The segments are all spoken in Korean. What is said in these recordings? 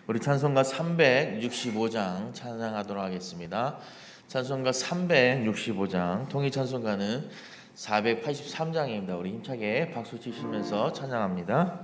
우리 찬송가 365장 찬양하도록 하겠습니다. 찬송가 365장, 통일 찬송가는 483장입니다. 우리 힘차게 박수 치시면서 찬양합니다.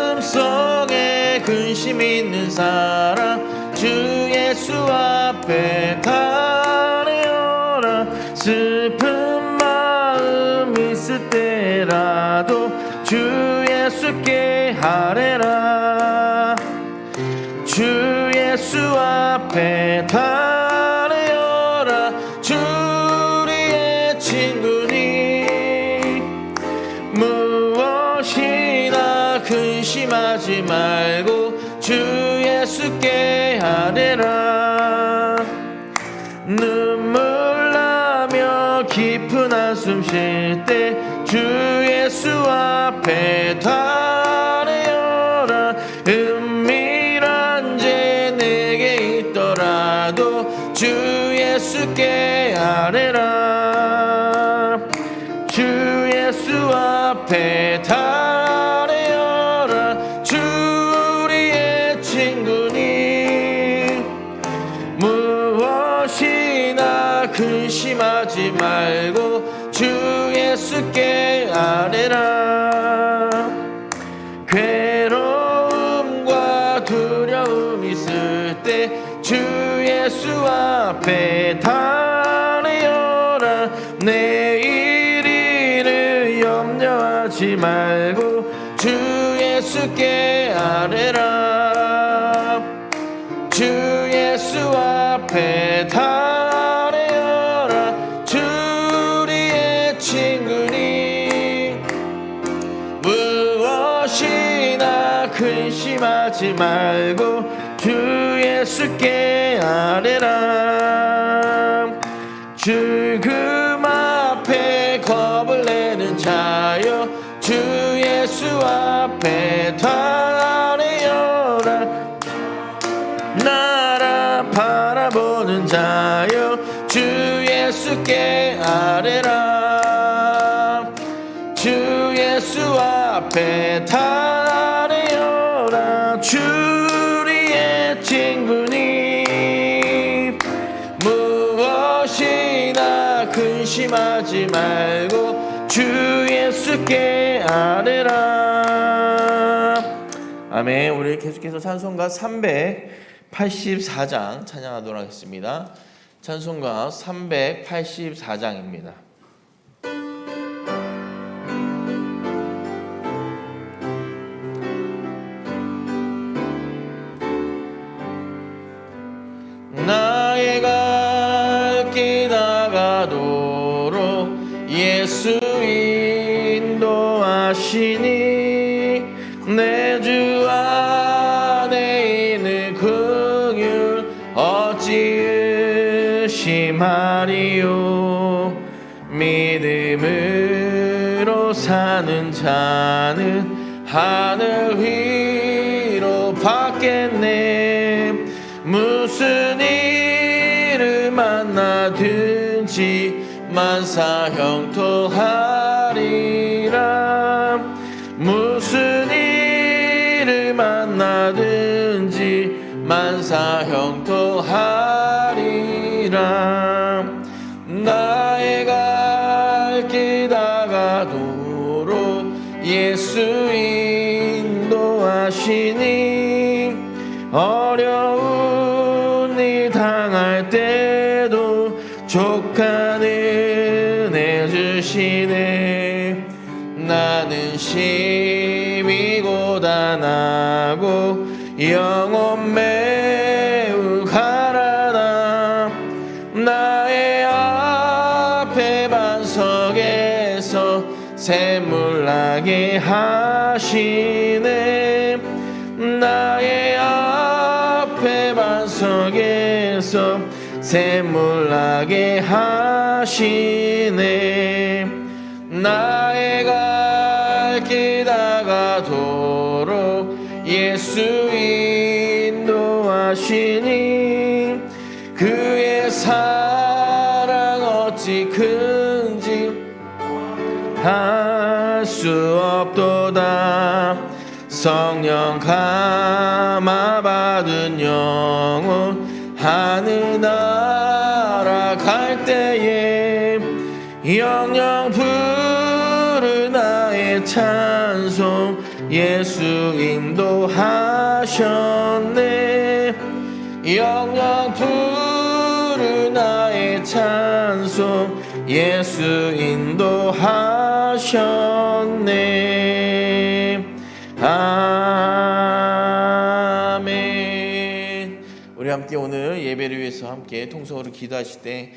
마음속에 근심 있는 사람 주 예수 앞에 가려라. 슬픈 마음 있을 때라도 주 예수께 하래라. 주 예수 앞에 가려라. 주 우리의 친구니 무엇이나 근심하지 말고 주 예수께 하래라. 눈물 나며 깊은 한숨 쉴 때 주 예수 앞에 달려라. 은밀한 죄 내게 있더라도 주 예수께 하래라. 주 예수 앞에 달려라. 주 우리의 친구니 무엇이나 근심하지 말고 주 예수께 아뢰라. 괴로움과 두려움 있을 때 주 예수 앞에 달려라. 내일 일을 염려하지 말고 주 예수께 아뢰라. 주 예수 앞에 달려라. 주 우리의 친구니 무엇이나 근심하지 말고 주 예수께 아뢰라. 죽음 앞에 겁을 내는 자여 주 예수 앞에 달려라. 나라 바라보는 자여 주 예수께 아뢰라. 주 예수 앞에 달려라. 주 우리의 친구니 무엇이나 근심하지 말고 주 예수께 아뢰라. 아멘. 우리 계속해서 찬송가 384장 찬양하도록 하겠습니다. 찬송가 384장입니다. 나의 갈 길 다가도록 예수 인도하시니 내 주 안에 있는 긍휼 어찌 의심하리요. 믿음으로 사는 자는 하늘 위로 받겠네. 무슨 일을 만나든지 만사형통하리라. 무슨 일을 만나든지 만사형통하리라. 나의 갈 길 다가도록 예수 인도하시니 어려운 일 당할 때도 족한 은혜 주시네. 나는 심히 고단하고 영혼 매우 가라나. 나의 앞에 반석에서 샘물 나게 하시네. 나의 앞에 반석에서 샘물 나게 하시네. 나의 갈 길 다가도록 예수 인도하시니 그 그의 사랑 어찌 큰지 할 수 없도다. 성령 감화받은 영혼 하늘 날아갈 때에 영영 부르 나의 찬송 예수 인도하셨네. 영영 부르 나의 찬송 예수 인도하셨네. 아멘. 우리 함께 오늘 예배를 위해서 함께 통성으로 기도하실 때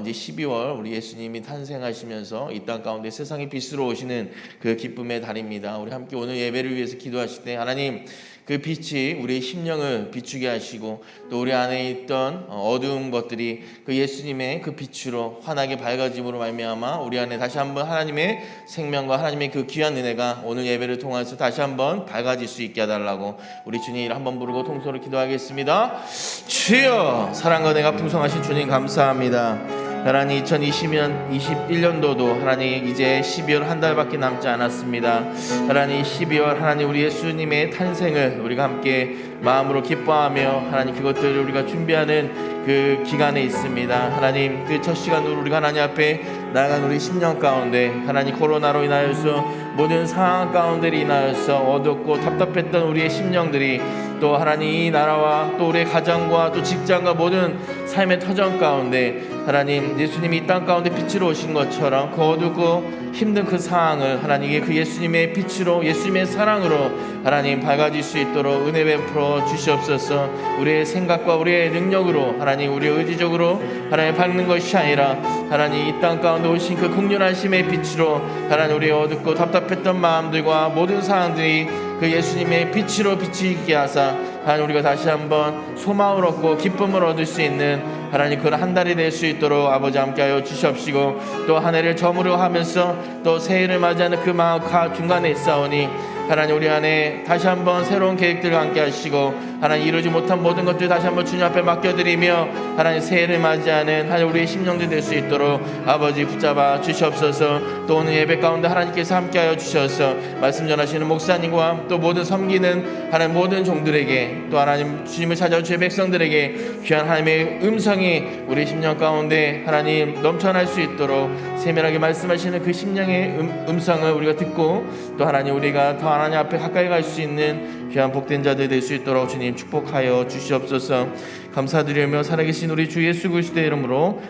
이제 12월 우리 예수님이 탄생하시면서 이 땅 가운데 세상의 빛으로 오시는 그 기쁨의 달입니다. 우리 함께 오늘 예배를 위해서 기도하실 때 하나님 그 빛이 우리의 심령을 비추게 하시고 또 우리 안에 있던 어두운 것들이 그 예수님의 그 빛으로 환하게 밝아짐으로 말미암아 우리 안에 다시 한번 하나님의 생명과 하나님의 그 귀한 은혜가 오늘 예배를 통해서 다시 한번 밝아질 수 있게 해달라고 우리 주님 한번 부르고 통성으로 기도하겠습니다. 주여, 사랑과 은혜가 풍성하신 주님 감사합니다. 하나님 2020년 21년도도 하나님 이제 12월 한 달밖에 남지 않았습니다. 하나님 12월 하나님 우리 예수님의 탄생을 우리가 함께 마음으로 기뻐하며 하나님 그것들을 우리가 준비하는 그 기간에 있습니다. 하나님 그 첫 시간으로 우리가 하나님 앞에 나아간 우리 10년 가운데 하나님 코로나로 인하여서 모든 상황 가운데 인하여서 어둡고 답답했던 우리의 심령들이 또 하나님 이 나라와 또 우리의 가정과 또 직장과 모든 삶의 터전 가운데 하나님 예수님이 이 땅 가운데 빛으로 오신 것처럼 그 어둡고 힘든 그 상황을 하나님의 그 예수님의 빛으로 예수님의 사랑으로 하나님 밝아질 수 있도록 은혜 베풀어 주시옵소서. 우리의 생각과 우리의 능력으로 하나님 우리의 의지적으로 하나님 밝는 것이 아니라 하나님 이 땅 가운데 오신 그 긍휼하심의 빛으로 하나님 우리의 어둡고 답답했던 마음들과 모든 상황들이 그 예수님의 빛으로 비치게 하사 하나님 우리가 다시 한번 소망을 얻고 기쁨을 얻을 수 있는 하나님 그런 한 달이 될 수 있도록 아버지 함께하여 주시옵시고 또 한 해를 저물어 하면서 또 새해를 맞이하는 그 마음 중간에 있사오니 하나님 우리 안에 다시 한번 새로운 계획들과 함께 하시고 하나님 이루지 못한 모든 것들 다시 한번 주님 앞에 맡겨드리며 하나님 새해를 맞이하는 하나님 우리의 심령들 될 수 있도록 아버지 붙잡아 주시옵소서. 또 오늘 예배 가운데 하나님께서 함께하여 주셔서 말씀 전하시는 목사님과 또 모든 섬기는 하나님 모든 종들에게 또 하나님 주님을 찾아온 주의 백성들에게 귀한 하나님의 음성이 우리 심령 가운데 하나님 넘쳐날 수 있도록 세밀하게 말씀하시는 그 심령의 음성을 우리가 듣고 또 하나님 우리가 더 하나님 앞에 가까이 갈 수 있는 귀한 복된 자들 될 수 있도록 주님 축복하여 주시옵소서. 감사드리며 살아계신 우리 주 예수 그리스도의 이름으로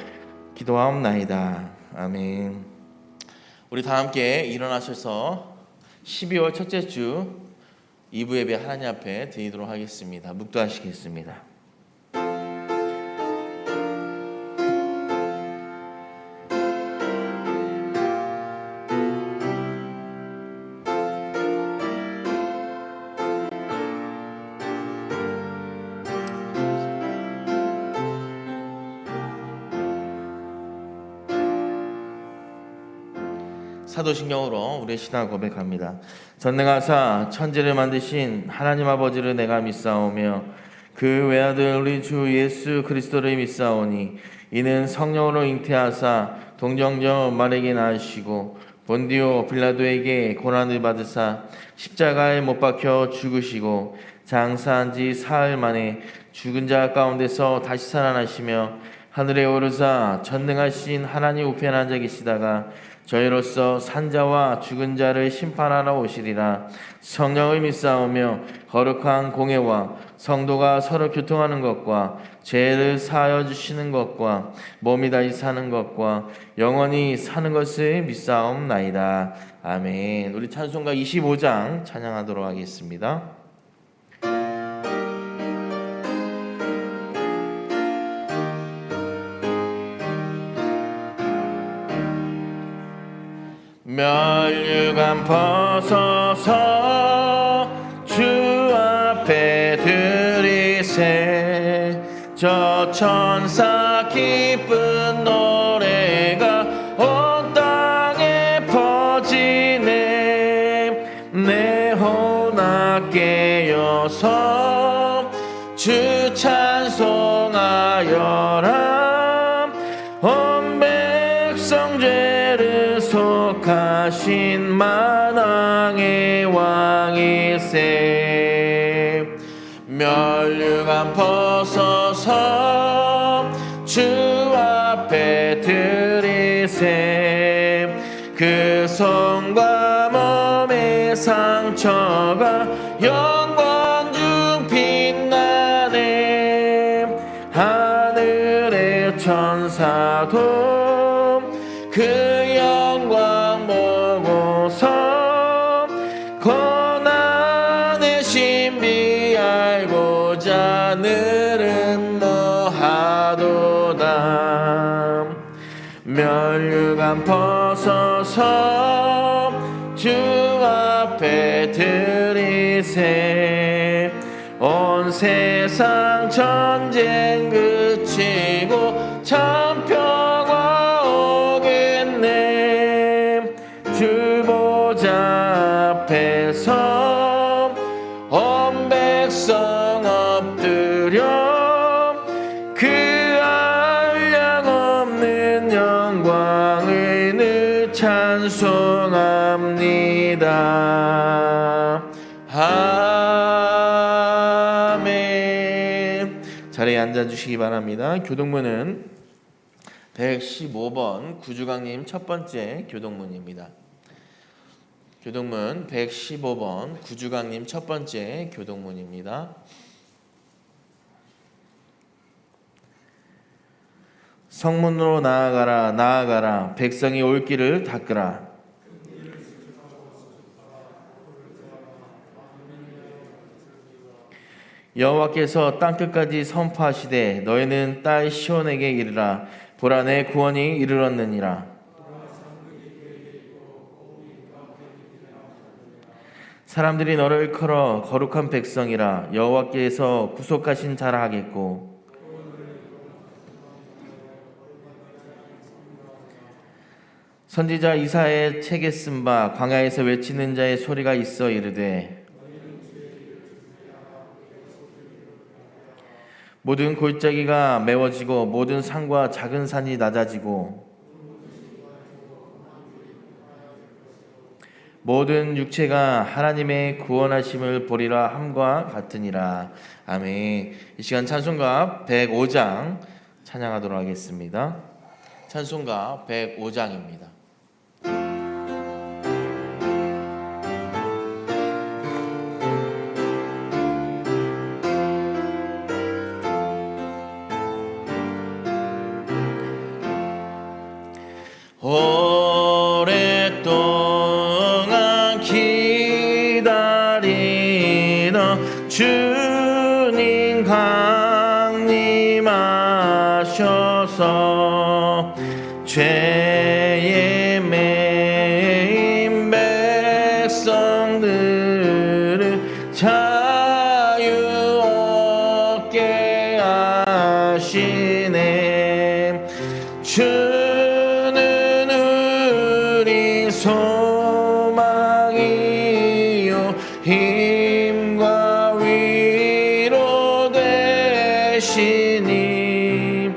기도하옵나이다. 아멘. 우리 다 함께 일어나셔서 12월 첫째 주 2부 예배 하나님 앞에 드리도록 하겠습니다. 묵도하시겠습니다. 사도신경으로 우리의 신앙을 고백합니다. 전능하사 천지를 만드신 하나님 아버지를 내가 믿사오며 그 외아들 우리 주 예수 그리스도를 믿사오니 이는 성령으로 잉태하사 동정녀 마리아에게 낳으시고 본디오 빌라도에게 고난을 받으사 십자가에 못 박혀 죽으시고 장사한 지 사흘 만에 죽은 자 가운데서 다시 살아나시며 하늘에 오르사 전능하신 하나님 우편에 앉아 계시다가 저희로서 산자와 죽은 자를 심판하러 오시리라. 성령을 믿사오며 거룩한 공회와 성도가 서로 교통하는 것과 죄를 사하여 주시는 것과 몸이 다시 사는 것과 영원히 사는 것을 믿사옵나이다. 아멘. 우리 찬송가 25장 찬양하도록 하겠습니다. 멸류관 벗어서 주 앞에 드리세 저 천사 기쁜 노래가 온 땅에 퍼지네 내 혼악 깨어서 주 찬송하여라 거룩하신 만왕의 왕이세. 면류관 벗어서 주 앞에 드리세. 그 손과 몸의 상처가 영광 중 빛나네. 하늘의 천사도 그 영광 보고서 고난의 신비 알고자 늘은 노하도다. 면류관 벗어서 주 앞에 드리세. 온 세상 전쟁 그치고 참 평화 오겠네. 주 보좌 앞에서 온 백성 엎드려 그 한량 없는 영광을 늘 찬송합니다. 아멘. 자리에 앉아주시기 바랍니다. 교동문은 115번 구주강님 첫 번째 교동문입니다. 교동문 115번 구주강님 첫 번째 교동문입니다. 성문으로 나아가라 나아가라 백성이 올 길을 닦으라. 여호와께서 땅끝까지 선포하시되 너희는 딸 시온에게 이르라. 보라 내 구원이 이르렀느니라. 사람들이 너를 일컬어 거룩한 백성이라. 여호와께서 구속하신 자라 하겠고 선지자 이사야의 책에 쓴 바 광야에서 외치는 자의 소리가 있어 이르되 모든 골짜기가 메워지고 모든 산과 작은 산이 낮아지고 모든 육체가 하나님의 구원하심을 보리라 함과 같으니라. 아멘. 이 시간 찬송가 105장 찬양하도록 하겠습니다. 찬송가 105장입니다. 오랫동안 기다리던 주님 강림하셔서 죄에 매인 백성들을 자유 얻게 하시네. 소망이요 힘과 위로 되시니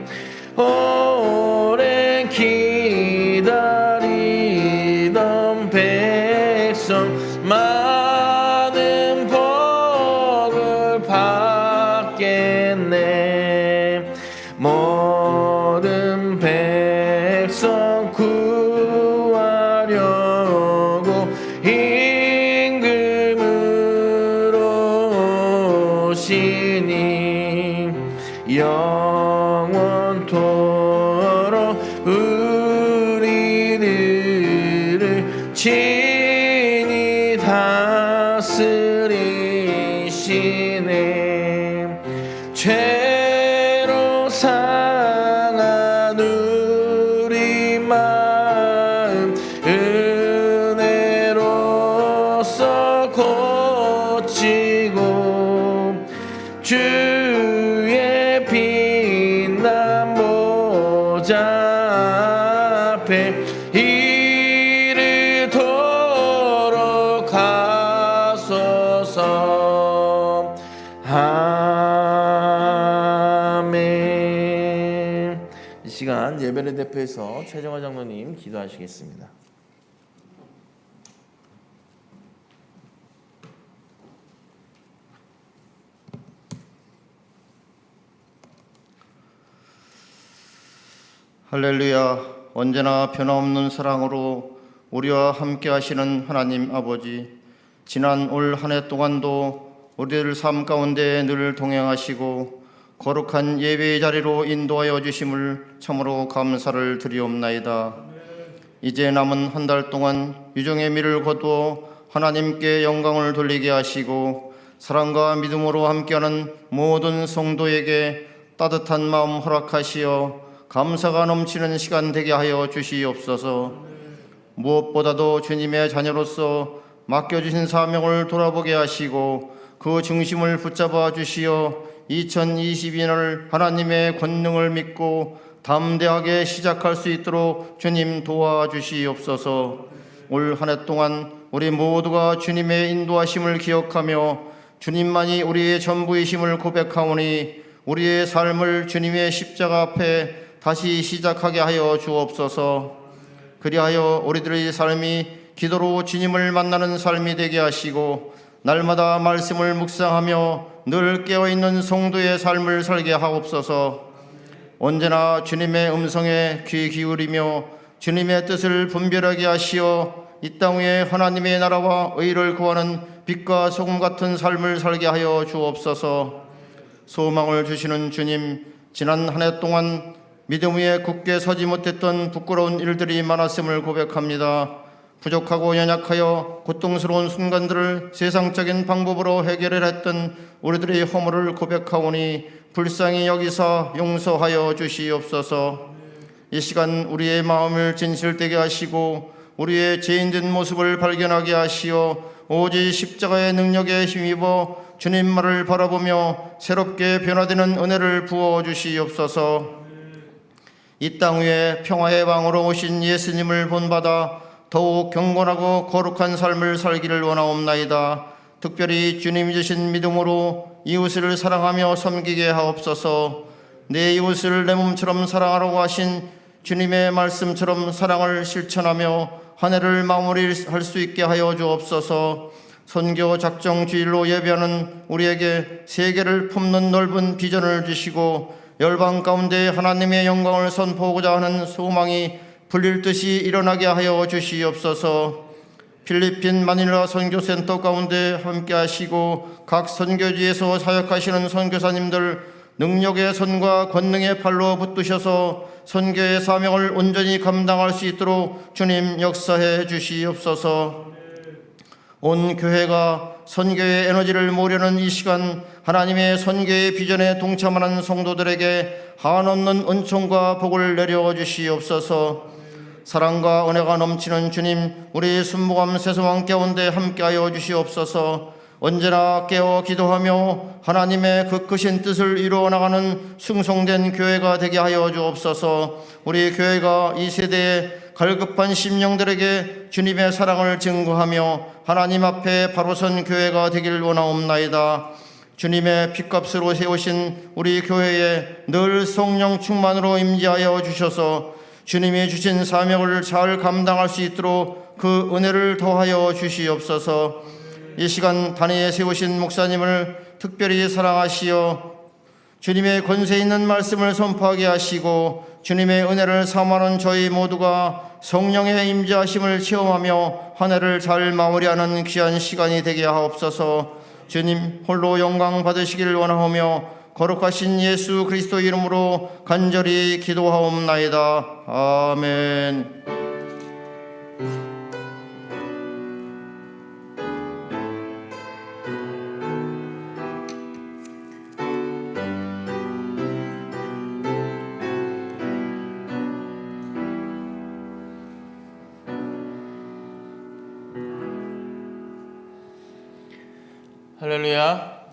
오랜 기다리던 백성 많은 복을 받겠네. 모든 백성 구하려고 임금으로 오시니 영원토록 우리들을 친히 다스리시네. 죄로 상한 우리 마음 은혜로써 고치고 주의 빛난 보좌 앞에 이르도록 하소서. 아멘. 이 시간 예배를 대표해서 최정화 장로님 기도하시겠습니다. 할렐루야. 언제나 변함없는 사랑으로 우리와 함께 하시는 하나님 아버지, 지난 올 한 해 동안도 우리들 삶 가운데 늘 동행하시고 거룩한 예배의 자리로 인도하여 주심을 참으로 감사를 드리옵나이다. 이제 남은 한 달 동안 유종의 미를 거두어 하나님께 영광을 돌리게 하시고 사랑과 믿음으로 함께하는 모든 성도에게 따뜻한 마음 허락하시어 감사가 넘치는 시간 되게 하여 주시옵소서. 무엇보다도 주님의 자녀로서 맡겨주신 사명을 돌아보게 하시고 그 중심을 붙잡아 주시어 2022년을 하나님의 권능을 믿고 담대하게 시작할 수 있도록 주님 도와주시옵소서. 올 한 해 동안 우리 모두가 주님의 인도하심을 기억하며 주님만이 우리의 전부이심을 고백하오니 우리의 삶을 주님의 십자가 앞에 다시 시작하게 하여 주옵소서. 그리하여 우리들의 삶이 기도로 주님을 만나는 삶이 되게 하시고 날마다 말씀을 묵상하며 늘 깨어있는 성도의 삶을 살게 하옵소서. 언제나 주님의 음성에 귀 기울이며 주님의 뜻을 분별하게 하시어 이 땅 위에 하나님의 나라와 의를 구하는 빛과 소금 같은 삶을 살게 하여 주옵소서. 소망을 주시는 주님, 지난 한 해 동안 믿음 위에 굳게 서지 못했던 부끄러운 일들이 많았음을 고백합니다. 부족하고 연약하여 고통스러운 순간들을 세상적인 방법으로 해결을 했던 우리들의 허물을 고백하오니 불쌍히 여기사 용서하여 주시옵소서. 이 시간 우리의 마음을 진실되게 하시고 우리의 죄인된 모습을 발견하게 하시어 오직 십자가의 능력에 힘입어 주님 말을 바라보며 새롭게 변화되는 은혜를 부어 주시옵소서. 이 땅 위에 평화의 왕으로 오신 예수님을 본받아 더욱 경건하고 거룩한 삶을 살기를 원하옵나이다. 특별히 주님 주신 믿음으로 이웃을 사랑하며 섬기게 하옵소서. 내 이웃을 내 몸처럼 사랑하라고 하신 주님의 말씀처럼 사랑을 실천하며 한 해를 마무리할 수 있게 하여 주옵소서. 선교 작정 주일로 예배하는 우리에게 세계를 품는 넓은 비전을 주시고 열방 가운데 하나님의 영광을 선포하고자 하는 소망이 불릴 듯이 일어나게 하여 주시옵소서. 필리핀 마닐라 선교센터 가운데 함께 하시고 각 선교지에서 사역하시는 선교사님들 능력의 손과 권능의 팔로 붙드셔서 선교의 사명을 온전히 감당할 수 있도록 주님 역사해 주시옵소서. 온 교회가 선교의 에너지를 모으려는 이 시간 하나님의 선교의 비전에 동참하는 성도들에게 한없는 은총과 복을 내려 주시옵소서. 사랑과 은혜가 넘치는 주님, 우리 순복음 새소망 가운데 함께하여 주시옵소서. 언제나 깨어 기도하며 하나님의 그 크신 뜻을 이루어 나가는 충성된 교회가 되게 하여 주옵소서. 우리 교회가 이 세대에 갈급한 심령들에게 주님의 사랑을 증거하며 하나님 앞에 바로 선 교회가 되길 원하옵나이다. 주님의 핏값으로 세우신 우리 교회에 늘 성령 충만으로 임재하여 주셔서 주님이 주신 사명을 잘 감당할 수 있도록 그 은혜를 더하여 주시옵소서. 이 시간 단위에 세우신 목사님을 특별히 사랑하시어 주님의 권세 있는 말씀을 선포하게 하시고 주님의 은혜를 사모하는 저희 모두가 성령의 임재하심을 체험하며 한 해를 잘 마무리하는 귀한 시간이 되게 하옵소서. 주님 홀로 영광 받으시길 원하오며 거룩하신 예수 그리스도 이름으로 간절히 기도하옵나이다. 아멘. 할렐루야.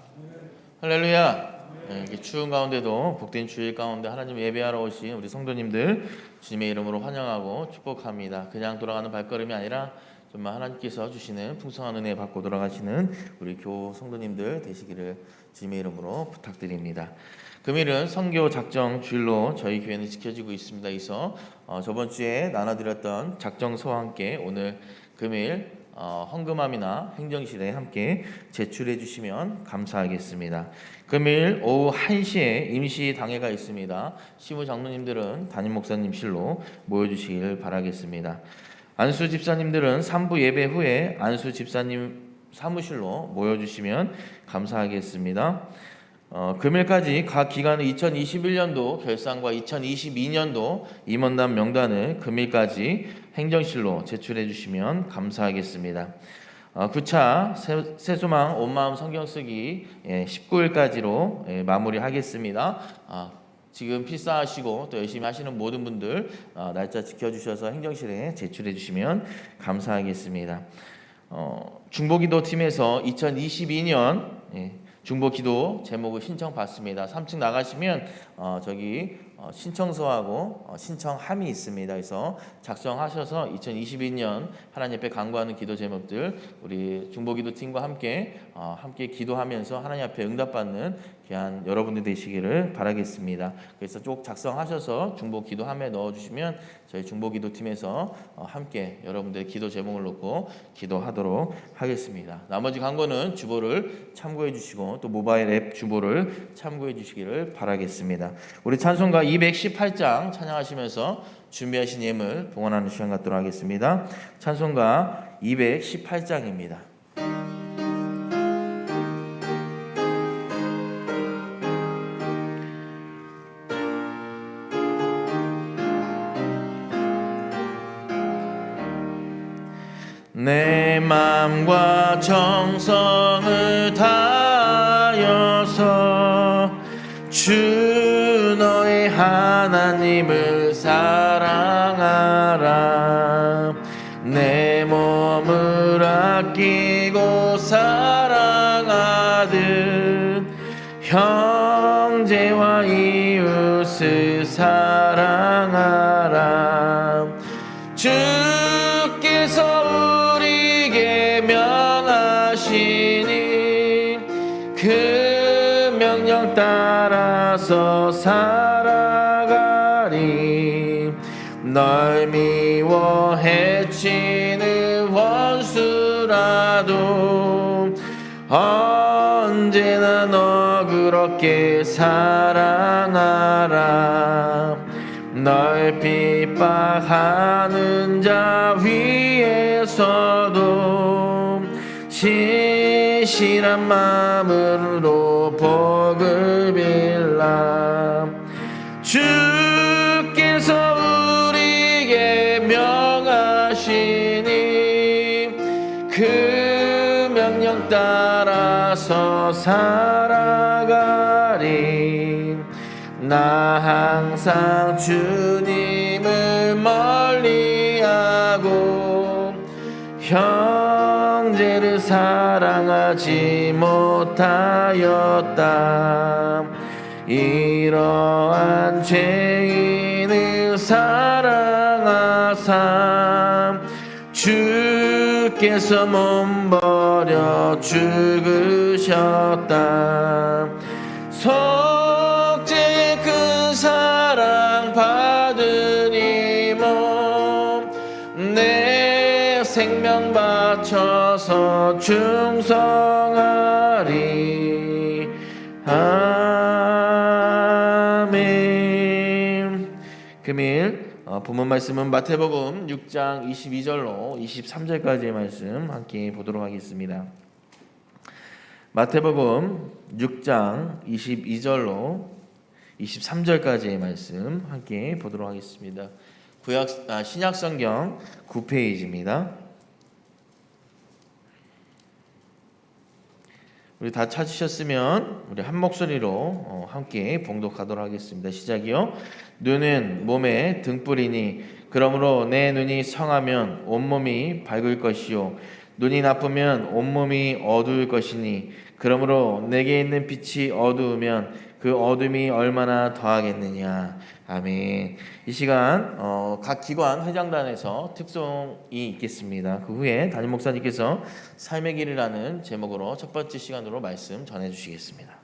할렐루야. 이렇게 추운 가운데도 복된 주일 가운데 하나님 예배하러 오신 우리 성도님들 주님의 이름으로 환영하고 축복합니다. 그냥 돌아가는 발걸음이 아니라 정말 하나님께서 주시는 풍성한 은혜 받고 돌아가시는 우리 교우 성도님들 되시기를 주님의 이름으로 부탁드립니다. 금일은 선교 작정 주일로 저희 교회는 지켜지고 있습니다. 그래서 저번 주에 나눠드렸던 작정서와 함께 오늘 금일 헌금함이나 행정실에 함께 제출해 주시면 감사하겠습니다. 금일 오후 1시에 임시 당회가 있습니다. 시무 장로님들은 담임 목사님실로 모여주시길 바라겠습니다. 안수 집사님들은 3부 예배 후에 안수 집사님 사무실로 모여주시면 감사하겠습니다. 금일까지 각 기관의 2021년도 결산과 2022년도 임원단 명단을 금일까지 행정실로 제출해 주시면 감사하겠습니다. 9차 새소망 온마음 성경 쓰기 19일까지로 마무리하겠습니다. 지금 필사하시고 또 열심히 하시는 모든 분들 날짜 지켜주셔서 행정실에 제출해 주시면 감사하겠습니다. 중보기도팀에서 2022년 중보기도 제목을 신청받습니다. 3층 나가시면 저기 신청서하고 신청함이 있습니다. 그래서 작성하셔서 2022년 하나님 앞에 간구하는 기도 제목들 우리 중보기도팀과 함께 기도하면서 하나님 앞에 응답받는 귀한 여러분들 되시기를 바라겠습니다. 그래서 쭉 작성하셔서 중보기도함에 넣어주시면 저희 중보기도팀에서 함께 여러분들의 기도 제목을 놓고 기도하도록 하겠습니다. 나머지 간구는 주보를 참고해 주시고 또 모바일 앱 주보를 참고해 주시기를 바라겠습니다. 우리 찬송가 218장 찬양하시면서 준비하신 예물 봉헌하는 시간 갖도록 하겠습니다. 찬송가 218장입니다. 내 맘과 정성을 다하여서 주 너의 하나님을 사랑하라. 내 몸을 아끼고 사랑하듯 형제와 이웃을 사랑하라. 주께서 우리에게 명하시니 그 명령 따라서 살아가리. 널 미워 해치는 원수라도 언제나 너그럽게 사랑하라. 널 핍박하는 자 위에서도 신실한 마음으로 복을 빌라. 주께서 우리에게 명하시니 그 명령 따라서 살아가리. 나 항상 주님을 멀리하고 형제를 사랑하지 못하였다. 이러한 죄인을 사랑하사 주께서 몸버려 죽으셨다. 속죄의 큰 사랑 받으니 내 생명 바쳐서 충성하리. 아멘. 금일 본문 말씀은 마태복음 6장 22절로 23절까지의 말씀 함께 보도록 하겠습니다. 마태복음 6장 22절로 23절까지의 말씀 함께 보도록 하겠습니다. 신약성경 9페이지입니다. 우리 다 찾으셨으면 우리 한 목소리로 함께 봉독하도록 하겠습니다. 시작이요. 눈은 몸의 등불이니 그러므로 내 눈이 성하면 온몸이 밝을 것이요 눈이 나쁘면 온몸이 어두울 것이니 그러므로 내게 있는 빛이 어두우면 그 어둠이 얼마나 더하겠느냐. 아멘. 이 시간 각 기관 회장단에서 특송이 있겠습니다. 그 후에 담임 목사님께서 삶의 길이라는 제목으로 첫 번째 시간으로 말씀 전해 주시겠습니다.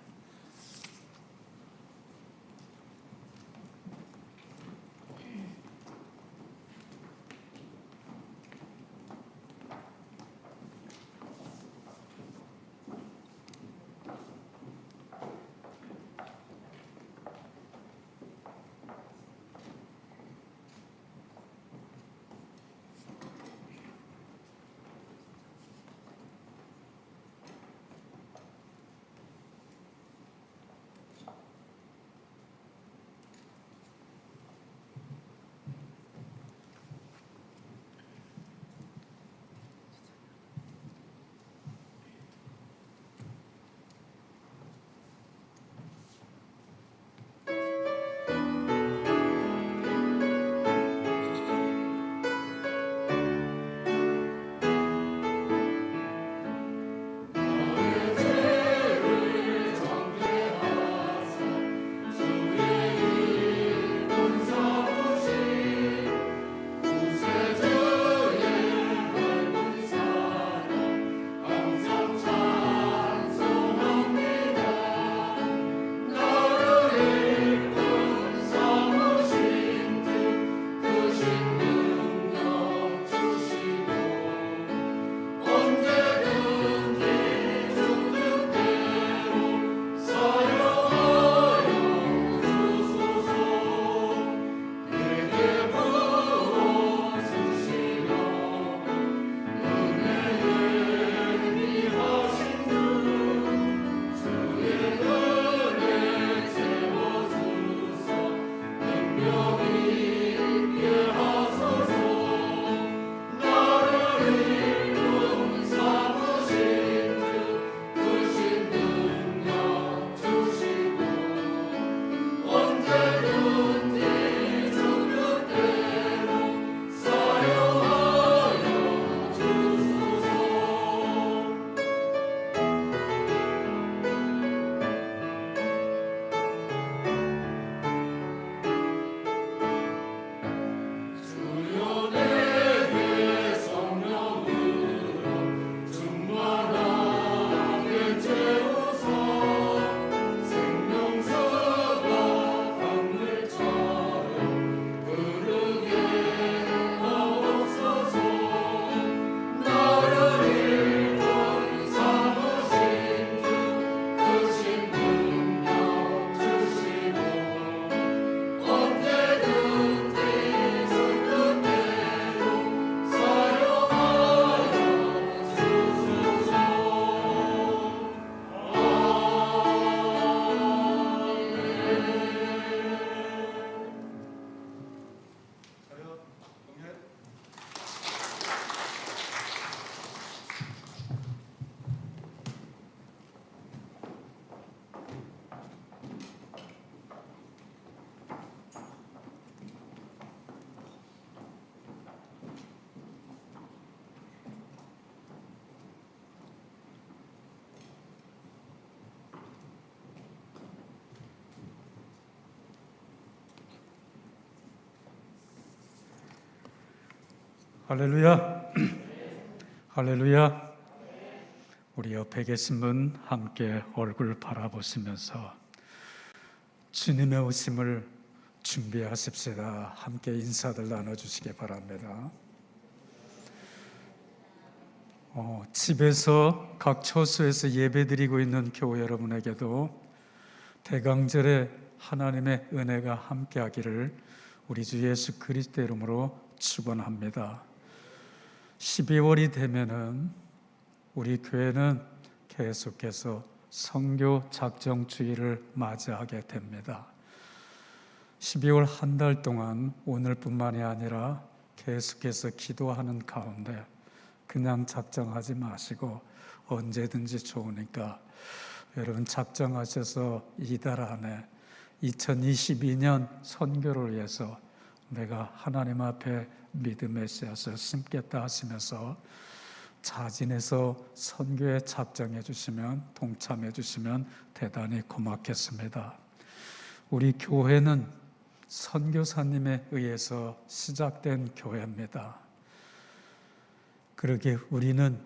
할렐루야. 할렐루야. 우리 옆에 계신 분 함께 얼굴 바라보시면서 주님의 오심을 준비하십시다. 함께 인사들 나눠주시기 바랍니다. 집에서 각 처소에서 예배드리고 있는 교회 여러분에게도 대강절에 하나님의 은혜가 함께하기를 우리 주 예수 그리스도 이름으로 축원합니다. 12월이 되면은 우리 교회는 계속해서 선교 작정 주일을 맞이하게 됩니다. 12월 한 달 동안 오늘뿐만이 아니라 계속해서 기도하는 가운데 그냥 작정하지 마시고 언제든지 좋으니까 여러분 작정하셔서 이달 안에 2022년 선교를 위해서 내가 하나님 앞에 믿음의 씨앗을 심겠다 하시면서 자진해서 선교에 작정해 주시면, 동참해 주시면 대단히 고맙겠습니다. 우리 교회는 선교사님에 의해서 시작된 교회입니다. 그러게 우리는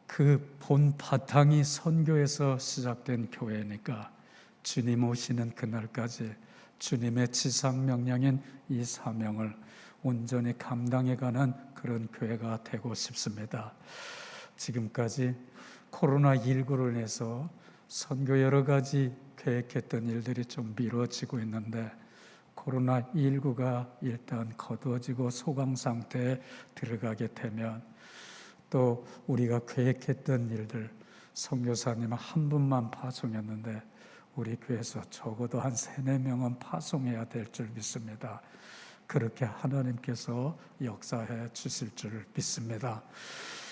그 본 바탕이 선교에서 시작된 교회니까 주님 오시는 그날까지 주님의 지상 명령인 이 사명을 온전히 감당해가는 그런 교회가 되고 싶습니다. 지금까지 코로나19로 인해서 선교 여러 가지 계획했던 일들이 좀 미뤄지고 있는데 코로나19가 일단 거두어지고 소강 상태에 들어가게 되면 또 우리가 계획했던 일들, 선교사님 한 분만 파송했는데 우리 교회에서 적어도 한 3-4명은 파송해야 될 줄 믿습니다. 그렇게 하나님께서 역사해 주실 줄 믿습니다.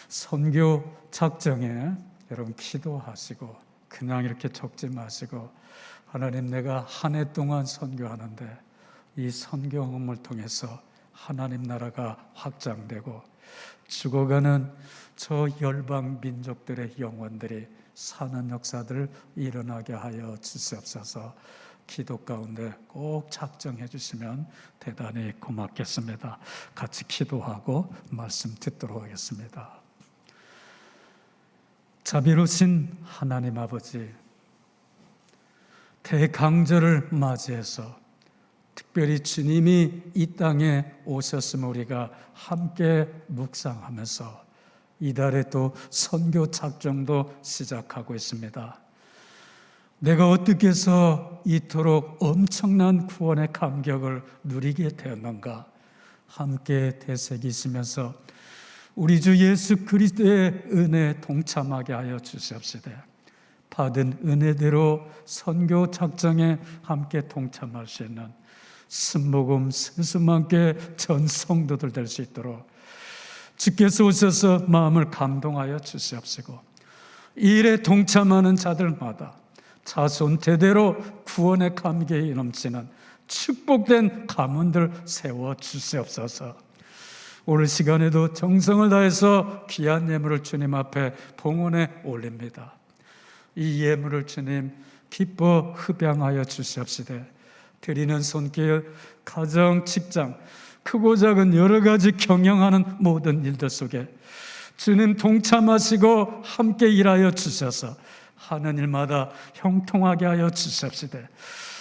선교 작정에 여러분 기도하시고 그냥 이렇게 적지 마시고 하나님 내가 한 해 동안 선교하는데 이 선교험을 통해서 하나님 나라가 확장되고 죽어가는 저 열방 민족들의 영혼들이 사는 역사들 일어나게 하여 주시옵소서. 기도 가운데 꼭 작정해 주시면 대단히 고맙겠습니다. 같이 기도하고 말씀 듣도록 하겠습니다. 자비로우신 하나님 아버지, 대강절을 맞이해서 특별히 주님이 이 땅에 오셨음을 우리가 함께 묵상하면서 이달에 또 선교 작정도 시작하고 있습니다. 내가 어떻게 해서 이토록 엄청난 구원의 감격을 누리게 되었는가 함께 되새기시면서 우리 주 예수 그리스도의 은혜에 동참하게 하여 주시옵시되 받은 은혜대로 선교 작정에 함께 동참할 수 있는 순복음 스승만께 전 성도들 될 수 있도록 주께서 오셔서 마음을 감동하여 주시옵시고 이 일에 동참하는 자들마다 자손 대대로 구원의 감격이 넘치는 축복된 가문들 세워 주시옵소서. 오늘 시간에도 정성을 다해서 귀한 예물을 주님 앞에 봉헌에 올립니다. 이 예물을 주님 기뻐 흡양하여 주시옵시되 드리는 손길, 가정, 직장, 크고 작은 여러 가지 경영하는 모든 일들 속에 주님 동참하시고 함께 일하여 주셔서 하는 일마다 형통하게 하여 주시옵시되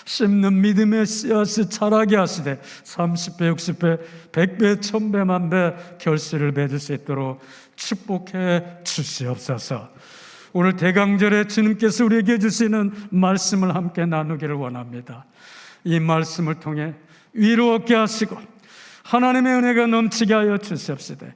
심는 믿음의 씨앗이 자라게 하시되 30배, 60배, 100배, 1000배, 만배 결실을 맺을 수 있도록 축복해 주시옵소서. 오늘 대강절에 주님께서 우리에게 주시는 말씀을 함께 나누기를 원합니다. 이 말씀을 통해 위로 얻게 하시고 하나님의 은혜가 넘치게 하여 주시옵시되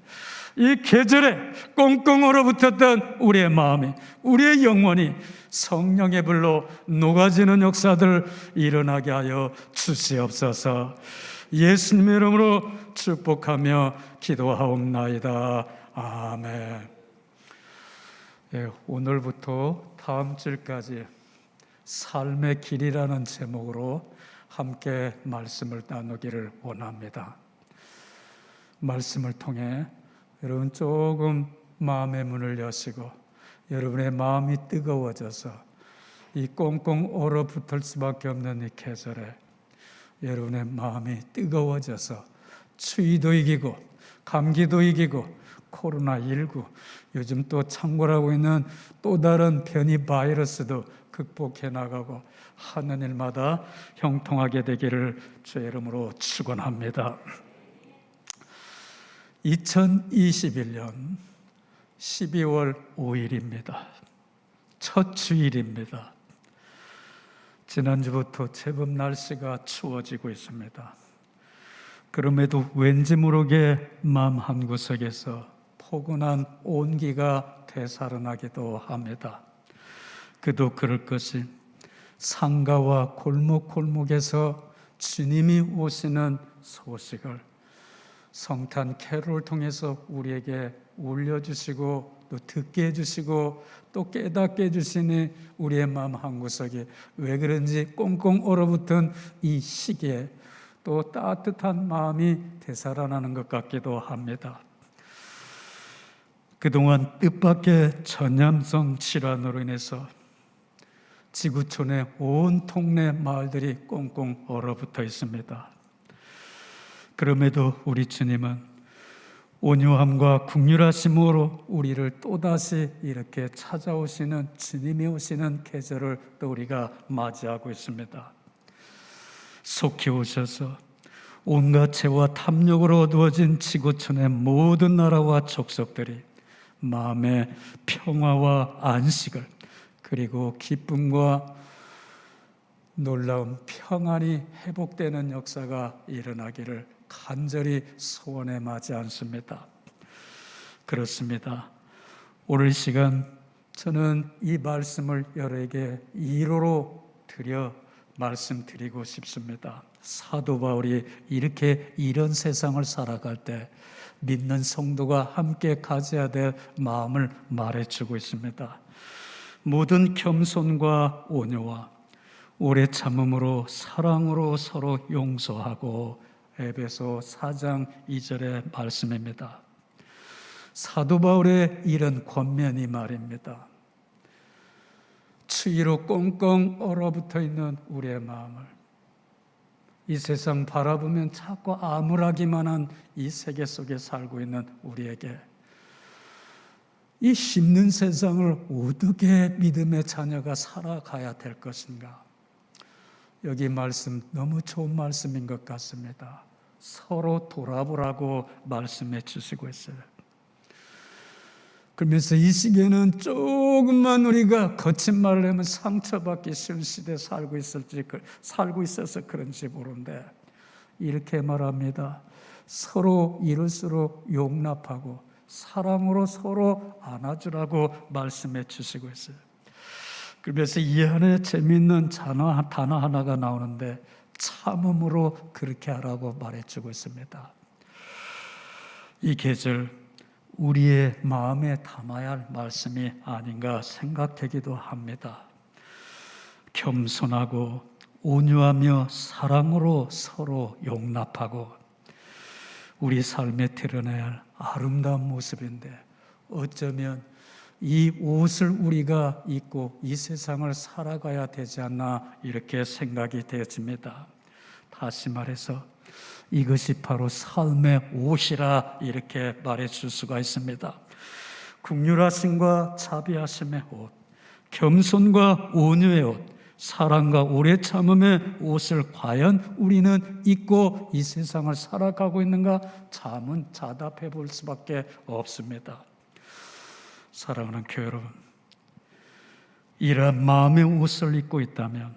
이 계절에 꽁꽁 얼어붙었던 우리의 마음이, 우리의 영혼이 성령의 불로 녹아지는 역사들 일어나게 하여 주시옵소서. 예수님의 이름으로 축복하며 기도하옵나이다. 아멘. 오늘부터 다음 주까지 삶의 길이라는 제목으로 함께 말씀을 나누기를 원합니다. 말씀을 통해 여러분 조금 마음의 문을 여시고 여러분의 마음이 뜨거워져서 이 꽁꽁 얼어붙을 수밖에 없는 이 계절에 여러분의 마음이 뜨거워져서 추위도 이기고 감기도 이기고 코로나19, 요즘 또 창궐하고 있는 또 다른 변이 바이러스도 극복해 나가고 하는 일마다 형통하게 되기를 주의 이름으로 축원합니다. 2021년 12월 5일입니다. 첫 주일입니다. 지난주부터 제법 날씨가 추워지고 있습니다. 그럼에도 왠지 모르게 마음 한구석에서 포근한 온기가 되살아나기도 합니다. 그도 그럴 것이 상가와 골목골목에서 주님이 오시는 소식을 성탄 캐롤을 통해서 우리에게 울려주시고 또 듣게 해주시고 또 깨닫게 해주시니 우리의 마음 한구석이 왜 그런지 꽁꽁 얼어붙은 이 시기에 또 따뜻한 마음이 되살아나는 것 같기도 합니다. 그동안 뜻밖의 전염성 질환으로 인해서 지구촌의 온 동네 마을들이 꽁꽁 얼어붙어 있습니다. 그럼에도 우리 주님은 온유함과 긍휼하심으로 우리를 또다시 이렇게 찾아오시는 주님이 오시는 계절을 또 우리가 맞이하고 있습니다. 속히 오셔서 온갖 죄와 탐욕으로 어두워진 지구촌의 모든 나라와 족속들이 마음의 평화와 안식을 그리고 기쁨과 놀라운 평안이 회복되는 역사가 일어나기를 간절히 소원해 마지 않습니다. 그렇습니다. 오늘 시간 저는 이 말씀을 여러에게 1호로 드려 말씀드리고 싶습니다. 사도 바울이 이렇게 이런 세상을 살아갈 때 믿는 성도가 함께 가져야 될 마음을 말해주고 있습니다. 모든 겸손과 온유와 오래 참음으로 사랑으로 서로 용서하고 에베소 4장 2절의 말씀입니다. 사도 바울의 이런 권면이 말입니다. 추위로 꽁꽁 얼어붙어 있는 우리의 마음을 이 세상 바라보면 자꾸 암울하기만 한 이 세계 속에 살고 있는 우리에게 이 힘든 세상을 어떻게 믿음의 자녀가 살아가야 될 것인가? 여기 말씀 너무 좋은 말씀인 것 같습니다. 서로 돌아보라고 말씀해 주시고 있어요. 그러면서 이 시기에는 조금만 우리가 거친 말을 하면 상처받기 쉬운 시대에 살고 있어서 그런지 모르는데 이렇게 말합니다. 서로 이럴수록 용납하고 사랑으로 서로 안아주라고 말씀해 주시고 있어요. 그래서 이 안에 재미있는 단어 하나가 나오는데 참음으로 그렇게 하라고 말해주고 있습니다. 이 계절 우리의 마음에 담아야 할 말씀이 아닌가 생각되기도 합니다. 겸손하고 온유하며 사랑으로 서로 용납하고 우리 삶에 드러내야 할 아름다운 모습인데 어쩌면 이 옷을 우리가 입고 이 세상을 살아가야 되지 않나 이렇게 생각이 되어집니다. 다시 말해서 이것이 바로 삶의 옷이라 이렇게 말해줄 수가 있습니다. 긍휼하심과 자비하심의 옷, 겸손과 온유의 옷, 사랑과 오래 참음의 옷을 과연 우리는 입고 이 세상을 살아가고 있는가? 자답해 볼 수밖에 없습니다. 사랑하는 교회 여러분, 이러한 마음의 옷을 입고 있다면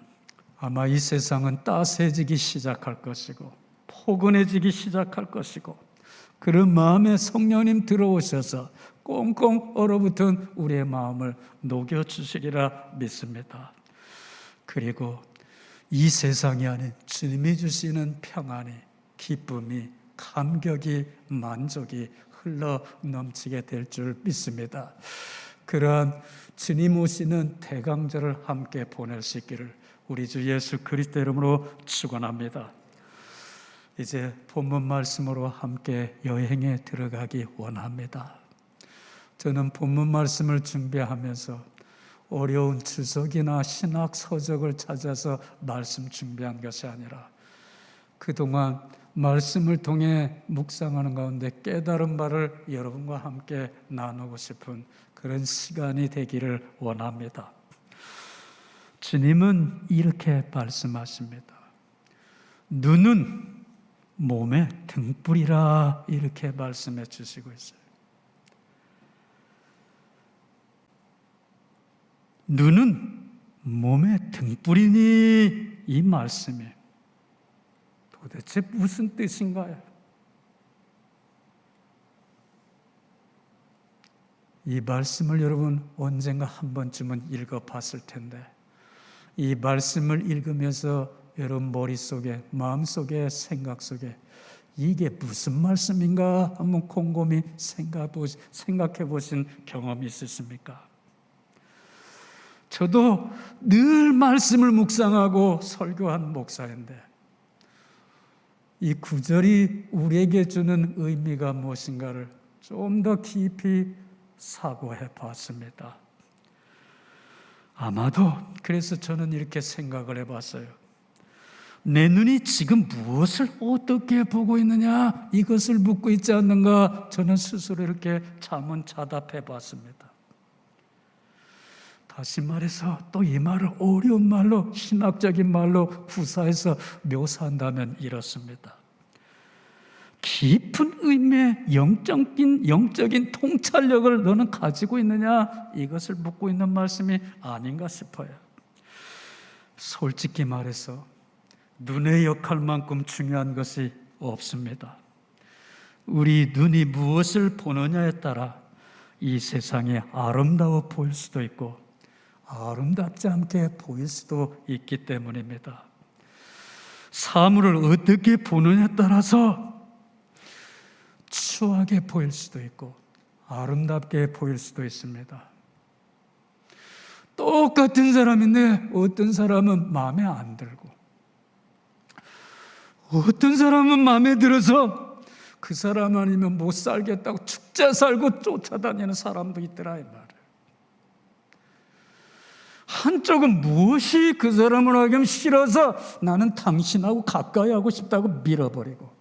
아마 이 세상은 따스해지기 시작할 것이고 포근해지기 시작할 것이고 그런 마음에 성령님 들어오셔서 꽁꽁 얼어붙은 우리의 마음을 녹여주시리라 믿습니다. 그리고 이 세상이 아닌 주님이 주시는 평안이, 기쁨이, 감격이, 만족이 흘러 넘치게 될 줄 믿습니다. 그러한 주님 오시는 대강절을 함께 보낼 수 있기를 우리 주 예수 그리스도 이름으로 축원합니다. 이제 본문 말씀으로 함께 여행에 들어가기 원합니다. 저는 본문 말씀을 준비하면서 어려운 주석이나 신학 서적을 찾아서 말씀 준비한 것이 아니라 그동안 말씀을 통해 묵상하는 가운데 깨달은 바를 여러분과 함께 나누고 싶은 그런 시간이 되기를 원합니다. 주님은 이렇게 말씀하십니다. 눈은 몸의 등불이라 이렇게 말씀해 주시고 있어요. 눈은 몸의 등불이니 이 말씀이 도대체 무슨 뜻인가요? 이 말씀을 여러분 언젠가 한 번쯤은 읽어봤을 텐데 이 말씀을 읽으면서 여러분 머릿속에, 마음속에, 생각 속에 이게 무슨 말씀인가 한번 곰곰이 생각해 보신 경험이 있으십니까? 저도 늘 말씀을 묵상하고 설교한 목사인데 이 구절이 우리에게 주는 의미가 무엇인가를 좀 더 깊이 사고해 봤습니다. 아마도 그래서 저는 이렇게 생각을 해봤어요. 내 눈이 지금 무엇을 어떻게 보고 있느냐 이것을 묻고 있지 않는가 저는 스스로 이렇게 자문자답해 봤습니다. 다시 말해서 또 이 말을 어려운 말로 신학적인 말로 구사해서 묘사한다면 이렇습니다. 깊은 의미의 영적인 통찰력을 너는 가지고 있느냐 이것을 묻고 있는 말씀이 아닌가 싶어요. 솔직히 말해서 눈의 역할만큼 중요한 것이 없습니다. 우리 눈이 무엇을 보느냐에 따라 이 세상이 아름다워 보일 수도 있고 아름답지 않게 보일 수도 있기 때문입니다. 사물을 어떻게 보느냐에 따라서 추하게 보일 수도 있고 아름답게 보일 수도 있습니다. 똑같은 사람인데 어떤 사람은 마음에 안 들고 어떤 사람은 마음에 들어서 그 사람 아니면 못 살겠다고 축제 살고 쫓아다니는 사람도 있더라 이 말이에요. 한쪽은 무엇이 그 사람을 하기면 싫어서 나는 당신하고 가까이 하고 싶다고 밀어버리고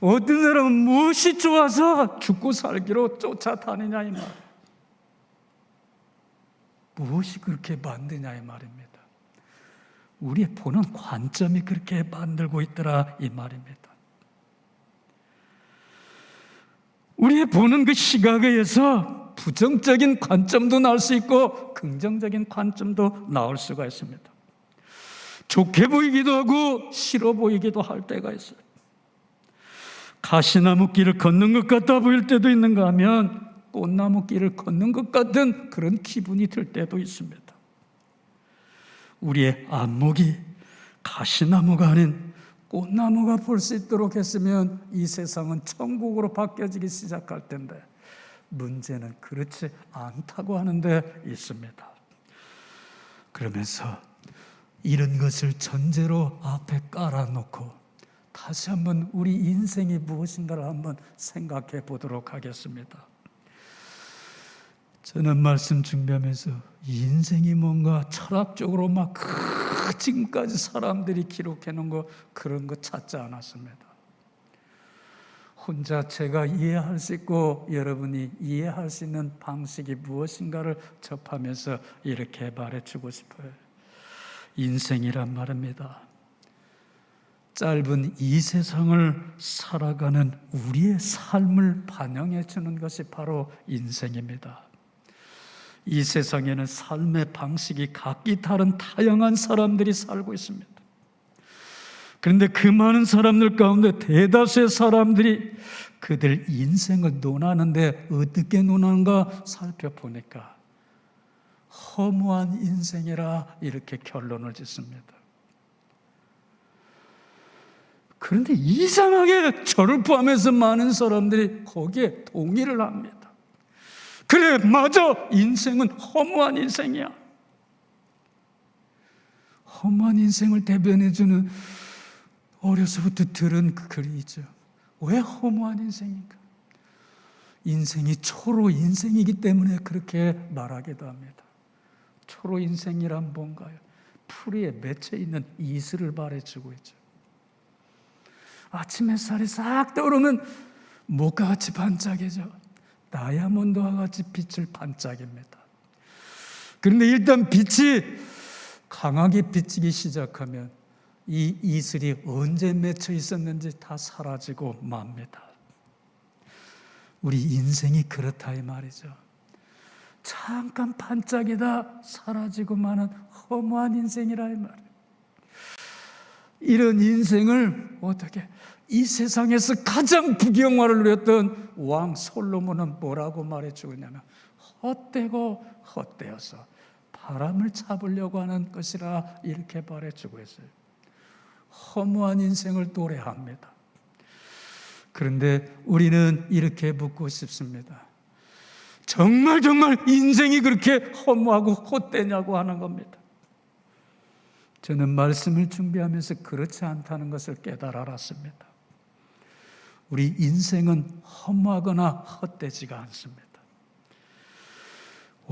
어떤 사람은 무엇이 좋아서 죽고 살기로 쫓아다니냐 이 말이에요. 무엇이 그렇게 만드냐 이 말입니다. 우리의 보는 관점이 그렇게 만들고 있더라 이 말입니다. 우리의 보는 그 시각에 의해서 부정적인 관점도 나올 수 있고 긍정적인 관점도 나올 수가 있습니다. 좋게 보이기도 하고 싫어 보이기도 할 때가 있어요. 가시나무 길을 걷는 것 같아 보일 때도 있는가 하면 꽃나무 길을 걷는 것 같은 그런 기분이 들 때도 있습니다. 우리의 안목이 가시나무가 아닌 꽃나무가 볼 수 있도록 했으면 이 세상은 천국으로 바뀌어지기 시작할 텐데 문제는 그렇지 않다고 하는 데 있습니다. 그러면서 이런 것을 전제로 앞에 깔아놓고 다시 한번 우리 인생이 무엇인가를 한번 생각해 보도록 하겠습니다. 저는 말씀 준비하면서 인생이 뭔가 철학적으로 막 지금까지 사람들이 기록해 놓은 거 그런 거 찾지 않았습니다. 혼자 제가 이해할 수 있고 여러분이 이해할 수 있는 방식이 무엇인가를 접하면서 이렇게 말해주고 싶어요. 인생이란 말입니다. 짧은 이 세상을 살아가는 우리의 삶을 반영해 주는 것이 바로 인생입니다. 이 세상에는 삶의 방식이 각기 다른 다양한 사람들이 살고 있습니다. 그런데 그 많은 사람들 가운데 대다수의 사람들이 그들 인생을 논하는데 어떻게 논하는가 살펴보니까 허무한 인생이라 이렇게 결론을 짓습니다. 그런데 이상하게 저를 포함해서 많은 사람들이 거기에 동의를 합니다. 그래, 맞아. 인생은 허무한 인생이야. 허무한 인생을 대변해주는 어려서부터 들은 그 글이 있죠. 왜 허무한 인생인가? 인생이 초로 인생이기 때문에 그렇게 말하기도 합니다. 초로 인생이란 뭔가요? 풀이에 맺혀 있는 이슬을 말해주고 있죠. 아침 햇살이 싹 떠오르면 목과 같이 반짝이죠. 다이아몬드와 같이 빛을 반짝입니다. 그런데 일단 빛이 강하게 비치기 시작하면 이 이슬이 언제 맺혀 있었는지 다 사라지고 맙니다. 우리 인생이 그렇다 이 말이죠. 잠깐 반짝이다 사라지고 마는 허무한 인생이라 이 말이에요. 이런 인생을 어떻게 이 세상에서 가장 부귀영화를 누렸던 왕 솔로몬은 뭐라고 말해주고 있냐면 헛되고 헛되어서 바람을 잡으려고 하는 것이라 이렇게 말해주고 있어요. 허무한 인생을 노래합니다. 그런데 우리는 이렇게 묻고 싶습니다. 정말 인생이 그렇게 허무하고 헛되냐고 하는 겁니다. 저는 말씀을 준비하면서 그렇지 않다는 것을 깨달아 알았습니다. 우리 인생은 허무하거나 헛되지가 않습니다.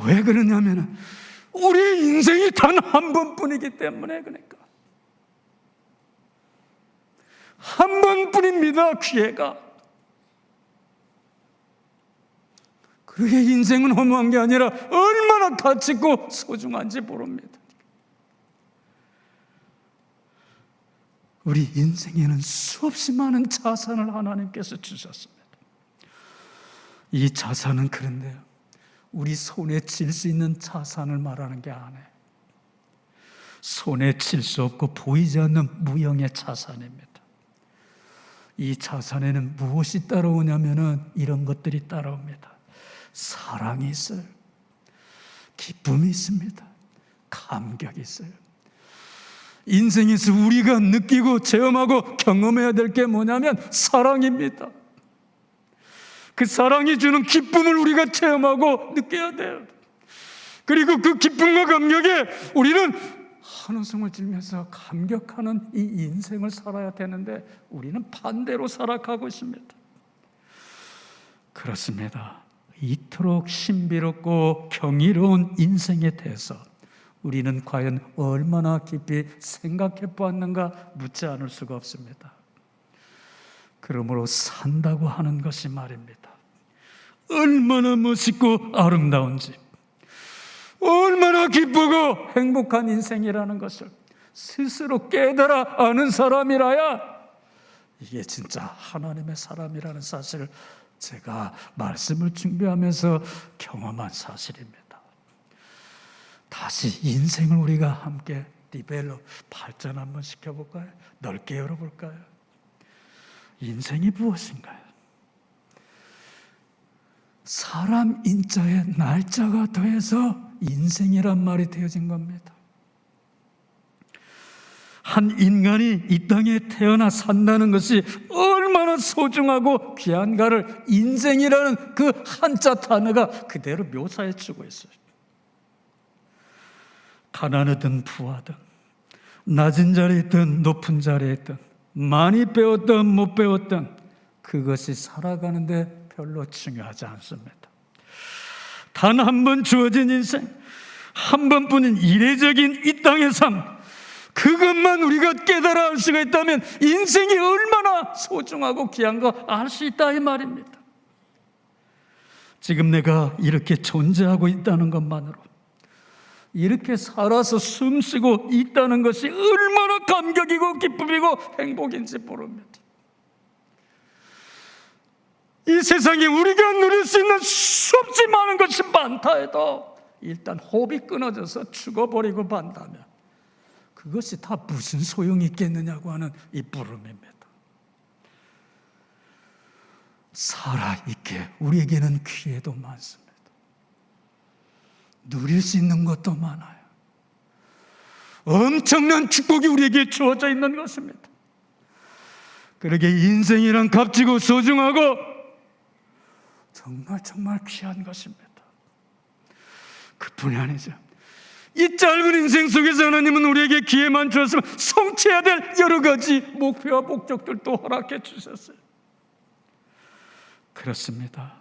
왜 그러냐면 우리 인생이 단 한 번뿐이기 때문에 그러니까. 한 번뿐입니다, 기회가. 그게 인생은 허무한 게 아니라 얼마나 가치 있고 소중한지 모릅니다. 우리 인생에는 수없이 많은 자산을 하나님께서 주셨습니다. 이 자산은 그런데요, 우리 손에 쥘 수 있는 자산을 말하는 게 아니에요. 손에 쥘 수 없고 보이지 않는 무형의 자산입니다. 이 자산에는 무엇이 따라오냐면은 이런 것들이 따라옵니다. 사랑이 있어요. 기쁨이 있습니다. 감격이 있어요. 인생에서 우리가 느끼고 체험하고 경험해야 될 게 뭐냐면 사랑입니다. 그 사랑이 주는 기쁨을 우리가 체험하고 느껴야 돼요. 그리고 그 기쁨과 감격에 우리는 한숨을 들면서 감격하는 이 인생을 살아야 되는데 우리는 반대로 살아가고 있습니다. 그렇습니다. 이토록 신비롭고 경이로운 인생에 대해서 우리는 과연 얼마나 깊이 생각해 보았는가 묻지 않을 수가 없습니다. 그러므로 산다고 하는 것이 말입니다. 얼마나 멋있고 아름다운지, 얼마나 기쁘고 행복한 인생이라는 것을 스스로 깨달아 아는 사람이라야 이게 진짜 하나님의 사람이라는 사실을 제가 말씀을 준비하면서 경험한 사실입니다. 다시 인생을 우리가 함께 디벨롭, 발전 한번 시켜볼까요? 넓게 열어볼까요? 인생이 무엇인가요? 사람 인자에 날짜가 더해서 인생이란 말이 되어진 겁니다. 한 인간이 이 땅에 태어나 산다는 것이 얼마나 소중하고 귀한가를 인생이라는 그 한자 단어가 그대로 묘사해 주고 있어요. 가난하든 부하든 낮은 자리에 있든 높은 자리에 있든 많이 배웠든 못 배웠든 그것이 살아가는데 별로 중요하지 않습니다. 단 한 번 주어진 인생, 한 번뿐인 이례적인 이 땅의 삶, 그것만 우리가 깨달아 알 수가 있다면 인생이 얼마나 소중하고 귀한 거 알 수 있다 이 말입니다. 지금 내가 이렇게 존재하고 있다는 것만으로, 이렇게 살아서 숨쉬고 있다는 것이 얼마나 감격이고 기쁨이고 행복인지 모릅니다. 이 세상에 우리가 누릴 수 있는 수없이 많은 것이 많다 해도 일단 호흡이 끊어져서 죽어버리고 만다면 그것이 다 무슨 소용이 있겠느냐고 하는 이 부름입니다. 살아있게 우리에게는 기회도 많습니다. 누릴 수 있는 것도 많아요. 엄청난 축복이 우리에게 주어져 있는 것입니다. 그러게 인생이란 값지고 소중하고 정말 귀한 것입니다. 그뿐이 아니죠. 이 짧은 인생 속에서 하나님은 우리에게 기회만 주었으면 성취해야 될 여러 가지 목표와 목적들도 허락해 주셨어요. 그렇습니다.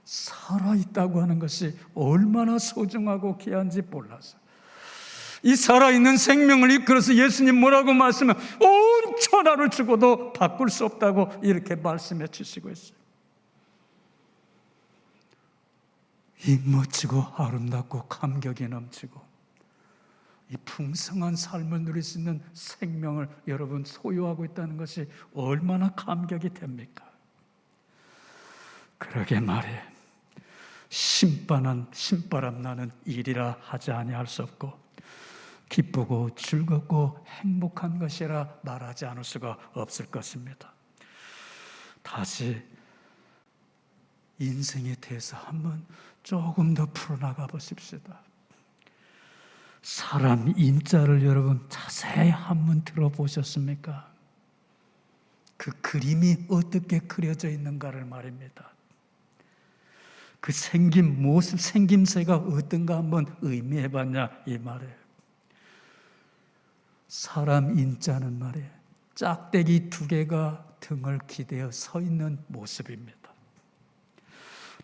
살아있다고 하는 것이 얼마나 소중하고 귀한지 몰라서 이 살아있는 생명을 이끌어서 예수님 뭐라고 말씀하면 온 10,000원을 주고도 바꿀 수 없다고 이렇게 말씀해 주시고 있어요. 이 멋지고 아름답고 감격이 넘치고 이 풍성한 삶을 누릴 수 있는 생명을 여러분 소유하고 있다는 것이 얼마나 감격이 됩니까? 그러게 말해 신바람 나는 일이라 하지 아니할 수 없고 기쁘고 즐겁고 행복한 것이라 말하지 않을 수가 없을 것입니다. 다시 인생에 대해서 한번 조금 더 풀어나가 보십시다. 사람 인자를 여러분 자세히 한번 들어보셨습니까? 그 그림이 어떻게 그려져 있는가를 말입니다. 그 생긴 모습, 생김새가 어떤가 한번 의미해봤냐 이 말이에요. 사람 인자는 말이에요. 짝대기 2개가 등을 기대어 서 있는 모습입니다.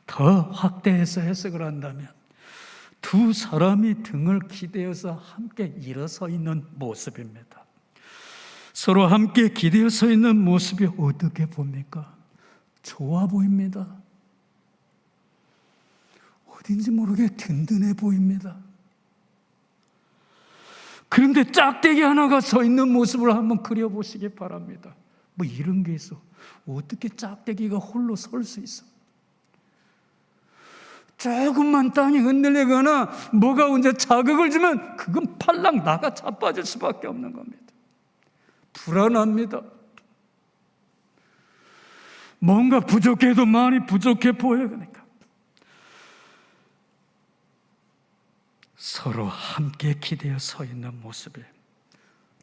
더 확대해서 해석을 한다면 2 사람이 등을 기대어서 함께 일어서 있는 모습입니다. 서로 함께 기대어 서 있는 모습이 어떻게 봅니까? 좋아 보입니다. 어딘지 모르게 든든해 보입니다. 그런데 짝대기 하나가 서 있는 모습을 한번 그려보시기 바랍니다. 뭐 이런 게 있어. 어떻게 짝대기가 홀로 설 수 있어? 조금만 땅이 흔들리거나 뭐가 언제 자극을 주면 그건 팔랑 나가 자빠질 수밖에 없는 겁니다. 불안합니다. 뭔가 부족해도 많이 부족해 보여요. 그러니까 서로 함께 기대어 서 있는 모습이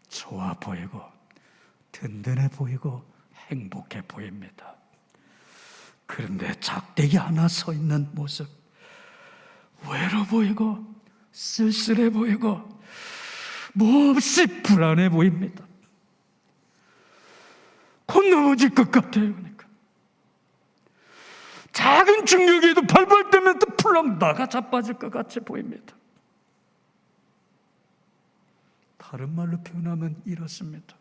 좋아 보이고 든든해 보이고 행복해 보입니다. 그런데 작대기 하나 서 있는 모습 외로워 보이고 쓸쓸해 보이고 몹시 불안해 보입니다. 곧 넘어질 것 같아요. 그러니까 작은 충격에도 발발 뜨면 또 풀렁 나가 자빠질 것 같이 보입니다. 다른 말로 표현하면 이렇습니다.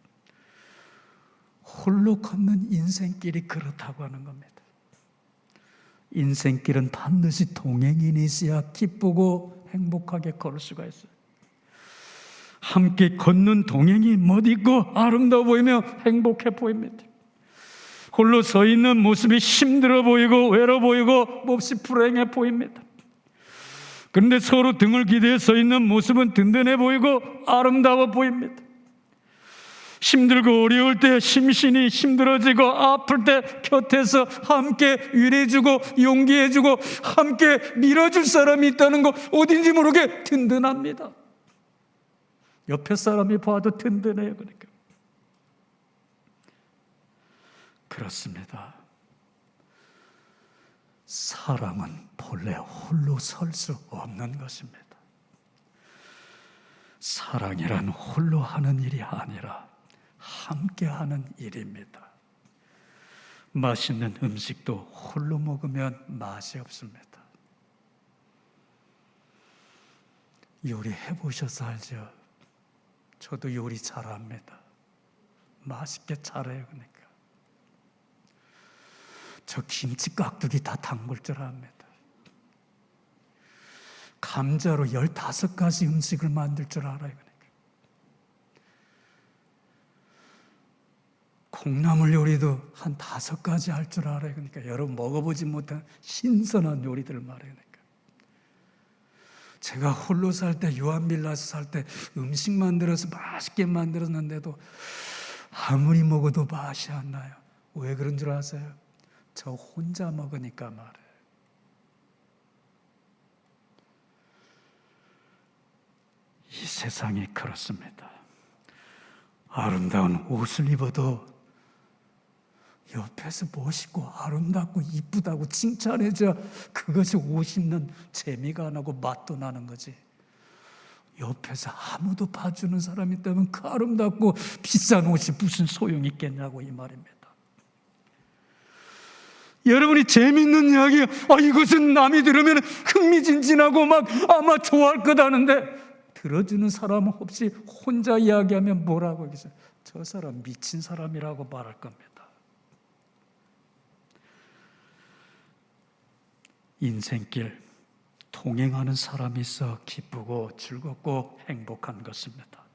홀로 걷는 인생길이 그렇다고 하는 겁니다. 인생길은 반드시 동행인이 있어야 기쁘고 행복하게 걸을 수가 있어요. 함께 걷는 동행이 멋있고 아름다워 보이며 행복해 보입니다. 홀로 서 있는 모습이 힘들어 보이고 외로워 보이고 몹시 불행해 보입니다. 그런데 서로 등을 기대어 서 있는 모습은 든든해 보이고 아름다워 보입니다. 힘들고 어려울 때 심신이 힘들어지고 아플 때 곁에서 함께 위로해주고 용기해주고 함께 밀어줄 사람이 있다는 거 어딘지 모르게 든든합니다. 옆에 사람이 봐도 든든해요. 그러니까 그렇습니다. 사랑은 본래 홀로 설 수 없는 것입니다. 사랑이란 홀로 하는 일이 아니라 함께 하는 일입니다. 맛있는 음식도 홀로 먹으면 맛이 없습니다. 요리해 보셔서 알죠? 저도 요리 잘합니다. 맛있게 잘해요. 그러니까 저 김치 깍두기 다 담글 줄 압니다. 감자로 15가지 음식을 만들 줄 알아요. 그러니까 콩나물 요리도 한 5가지 할 줄 알아요. 그러니까 여러분 먹어보지 못한 신선한 요리들을 말해요. 그러니까 제가 홀로 살 때 요한빌라에서 살 때 음식 만들어서 맛있게 만들었는데도 아무리 먹어도 맛이 안 나요. 왜 그런 줄 아세요? 저 혼자 먹으니까 말이에요. 이 세상이 그렇습니다. 아름다운 옷을 입어도 옆에서 멋있고 아름답고 이쁘다고 칭찬해줘야 그것이 옷 입는 재미가 나고 맛도 나는 거지. 옆에서 아무도 봐주는 사람이 있다면 그 아름답고 비싼 옷이 무슨 소용이 있겠냐고 이 말입니다. 여러분이 재밌는 이야기, 이것은 남이 들으면 흥미진진하고 막 아마 좋아할 것 하는데 들어주는 사람 없이 혼자 이야기하면 뭐라고 하겠어요? 저 사람 미친 사람이라고 말할 겁니다. 인생길 동행하는 사람이 있어 기쁘고 즐겁고 행복한 것입니다.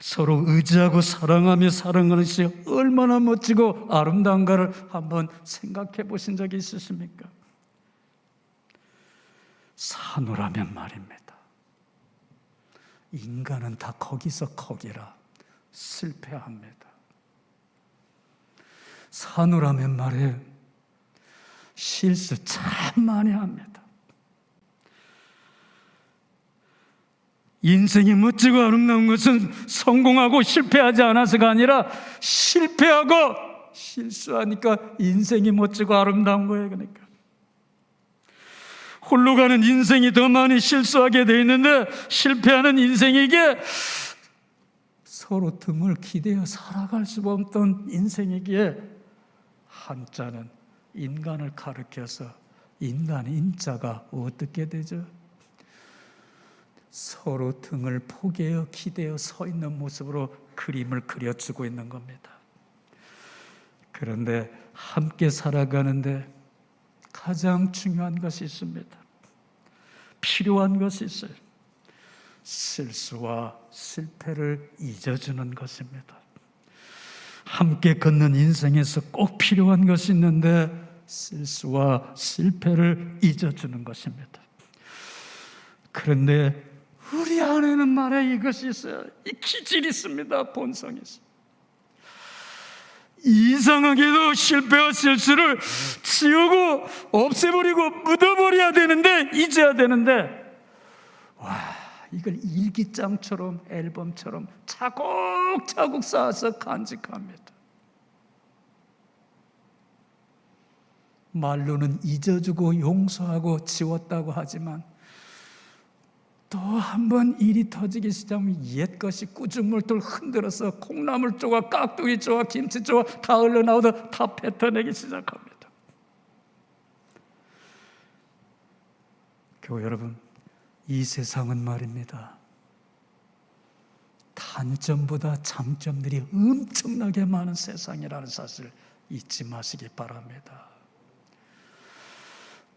서로 의지하고 사랑하며 사랑하는 것이 얼마나 멋지고 아름다운가를 한번 생각해 보신 적이 있으십니까? 산후라면 말입니다. 인간은 다 거기서 거기라 실패합니다. 산후라면 말에 실수 참 많이 합니다. 인생이 멋지고 아름다운 것은 성공하고 실패하지 않아서가 아니라 실패하고 실수하니까 인생이 멋지고 아름다운 거예요. 그러니까 홀로 가는 인생이 더 많이 실수하게 돼 있는데, 실패하는 인생에게 서로 등을 기대어 살아갈 수가 없던 인생이기에 한자는 인간을 가리켜서 인간 인자가 어떻게 되죠? 서로 등을 포개어 기대어 서 있는 모습으로 그림을 그려주고 있는 겁니다. 그런데 함께 살아가는데 가장 중요한 것이 있습니다. 필요한 것이 있어요. 실수와 실패를 잊어주는 것입니다. 함께 걷는 인생에서 꼭 필요한 것이 있는데 실수와 실패를 잊어주는 것입니다. 그런데 우리 안에는 말에 이것이 있어요. 이 기질이 있습니다. 본성이 있어요. 이상하게도 실패와 실수를 지우고 없애버리고 묻어버려야 되는데, 잊어야 되는데, 와, 이걸 일기장처럼 앨범처럼 차곡차곡 쌓아서 간직합니다. 말로는 잊어주고 용서하고 지웠다고 하지만 또 한 번 일이 터지기 시작하면 옛것이 꾸준물들 흔들어서 콩나물 조각, 깍두기 조각, 김치 조각 다 흘러나오다 다 뱉어내기 시작합니다. 교회 여러분, 이 세상은 말입니다, 단점보다 장점들이 엄청나게 많은 세상이라는 사실을 잊지 마시기 바랍니다.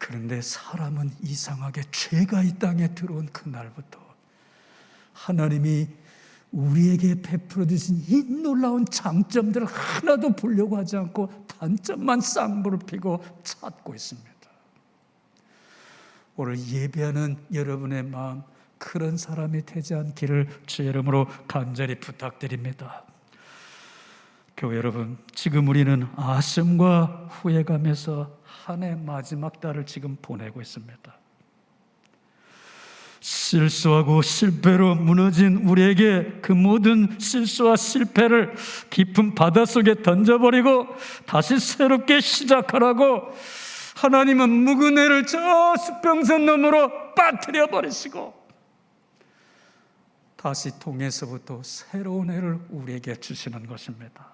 그런데 사람은 이상하게 죄가 이 땅에 들어온 그날부터 하나님이 우리에게 베풀어 주신 이 놀라운 장점들을 하나도 보려고 하지 않고 단점만 쌍무를 피고 찾고 있습니다. 오늘 예배하는 여러분의 마음, 그런 사람이 되지 않기를 주의 이름으로 간절히 부탁드립니다. 교회 여러분, 지금 우리는 아쉬움과 후회감에서 한 해 마지막 달을 지금 보내고 있습니다. 실수하고 실패로 무너진 우리에게 그 모든 실수와 실패를 깊은 바닷속에 던져버리고 다시 새롭게 시작하라고 하나님은 묵은 해를 저 수평선 너머로 빠뜨려 버리시고 다시 통해서부터 새로운 해를 우리에게 주시는 것입니다.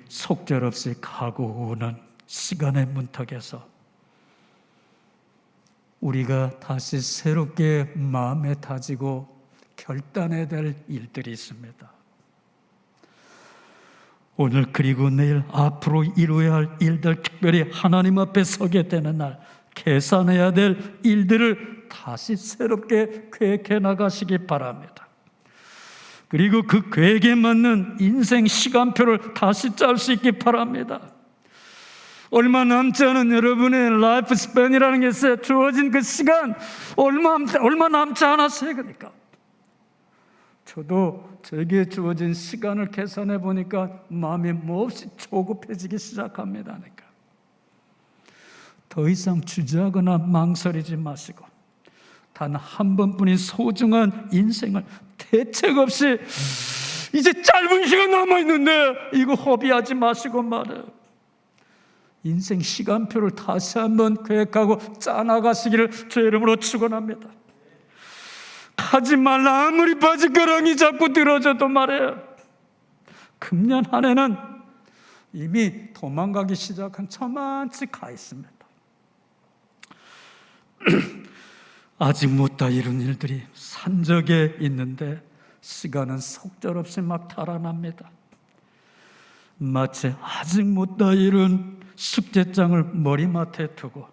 속절없이 가고 오는 시간의 문턱에서 우리가 다시 새롭게 마음에 다지고 결단해야 될 일들이 있습니다. 오늘 그리고 내일 앞으로 이루어야 할 일들, 특별히 하나님 앞에 서게 되는 날 계산해야 될 일들을 다시 새롭게 계획해 나가시기 바랍니다. 그리고 그 계획에 맞는 인생 시간표를 다시 짤 수 있기 바랍니다. 얼마 남지 않은 여러분의 라이프 스팬이라는 게 있어요. 주어진 그 시간 얼마 남지 않았어요. 그러니까 저도 저에게 주어진 시간을 계산해 보니까 마음이 몹시 조급해지기 시작합니다. 그러니까 더 이상 주저하거나 망설이지 마시고 단 한 번뿐인 소중한 인생을 대책 없이 이제 짧은 시간 남아있는데 이거 허비하지 마시고 말이에요. 인생 시간표를 다시 한번 계획하고 짜나가시기를 주의 이름으로 축원합니다. 가지 말라 아무리 바지가랑이 자꾸 들어줘도 말이에요. 금년 한 해는 이미 도망가기 시작한 저만치 가 있습니다. 아직 못 다 이룬 일들이 산적에 있는데 시간은 속절없이 막 달아납니다. 마치 아직 못다 이룬 숙제장을 머리맡에 두고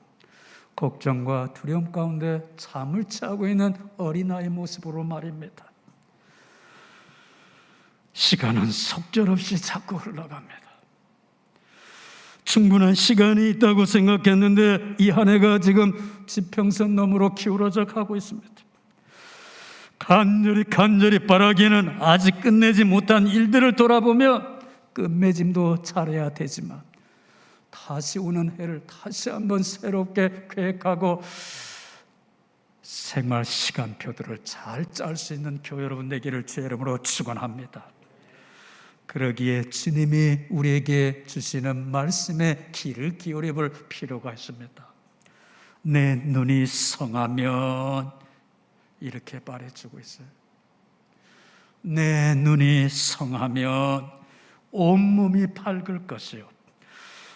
걱정과 두려움 가운데 잠을 취하고 있는 어린아이 모습으로 말입니다. 시간은 속절없이 자꾸 흘러갑니다. 충분한 시간이 있다고 생각했는데 이 한 해가 지금 지평선 너머로 기울어져 가고 있습니다. 간절히 바라기에는 아직 끝내지 못한 일들을 돌아보며 끝맺음도 잘해야 되지만 다시 오는 해를 다시 한번 새롭게 계획하고 생활 시간표들을 잘 짤 수 있는 교회 여러분 되기를 주의 이름으로 축원합니다. 그러기에 주님이 우리에게 주시는 말씀에 귀를 기울여 볼 필요가 있습니다. 내 눈이 성하면 이렇게 말해주고 있어요. 내 눈이 성하면 온몸이 밝을 것이요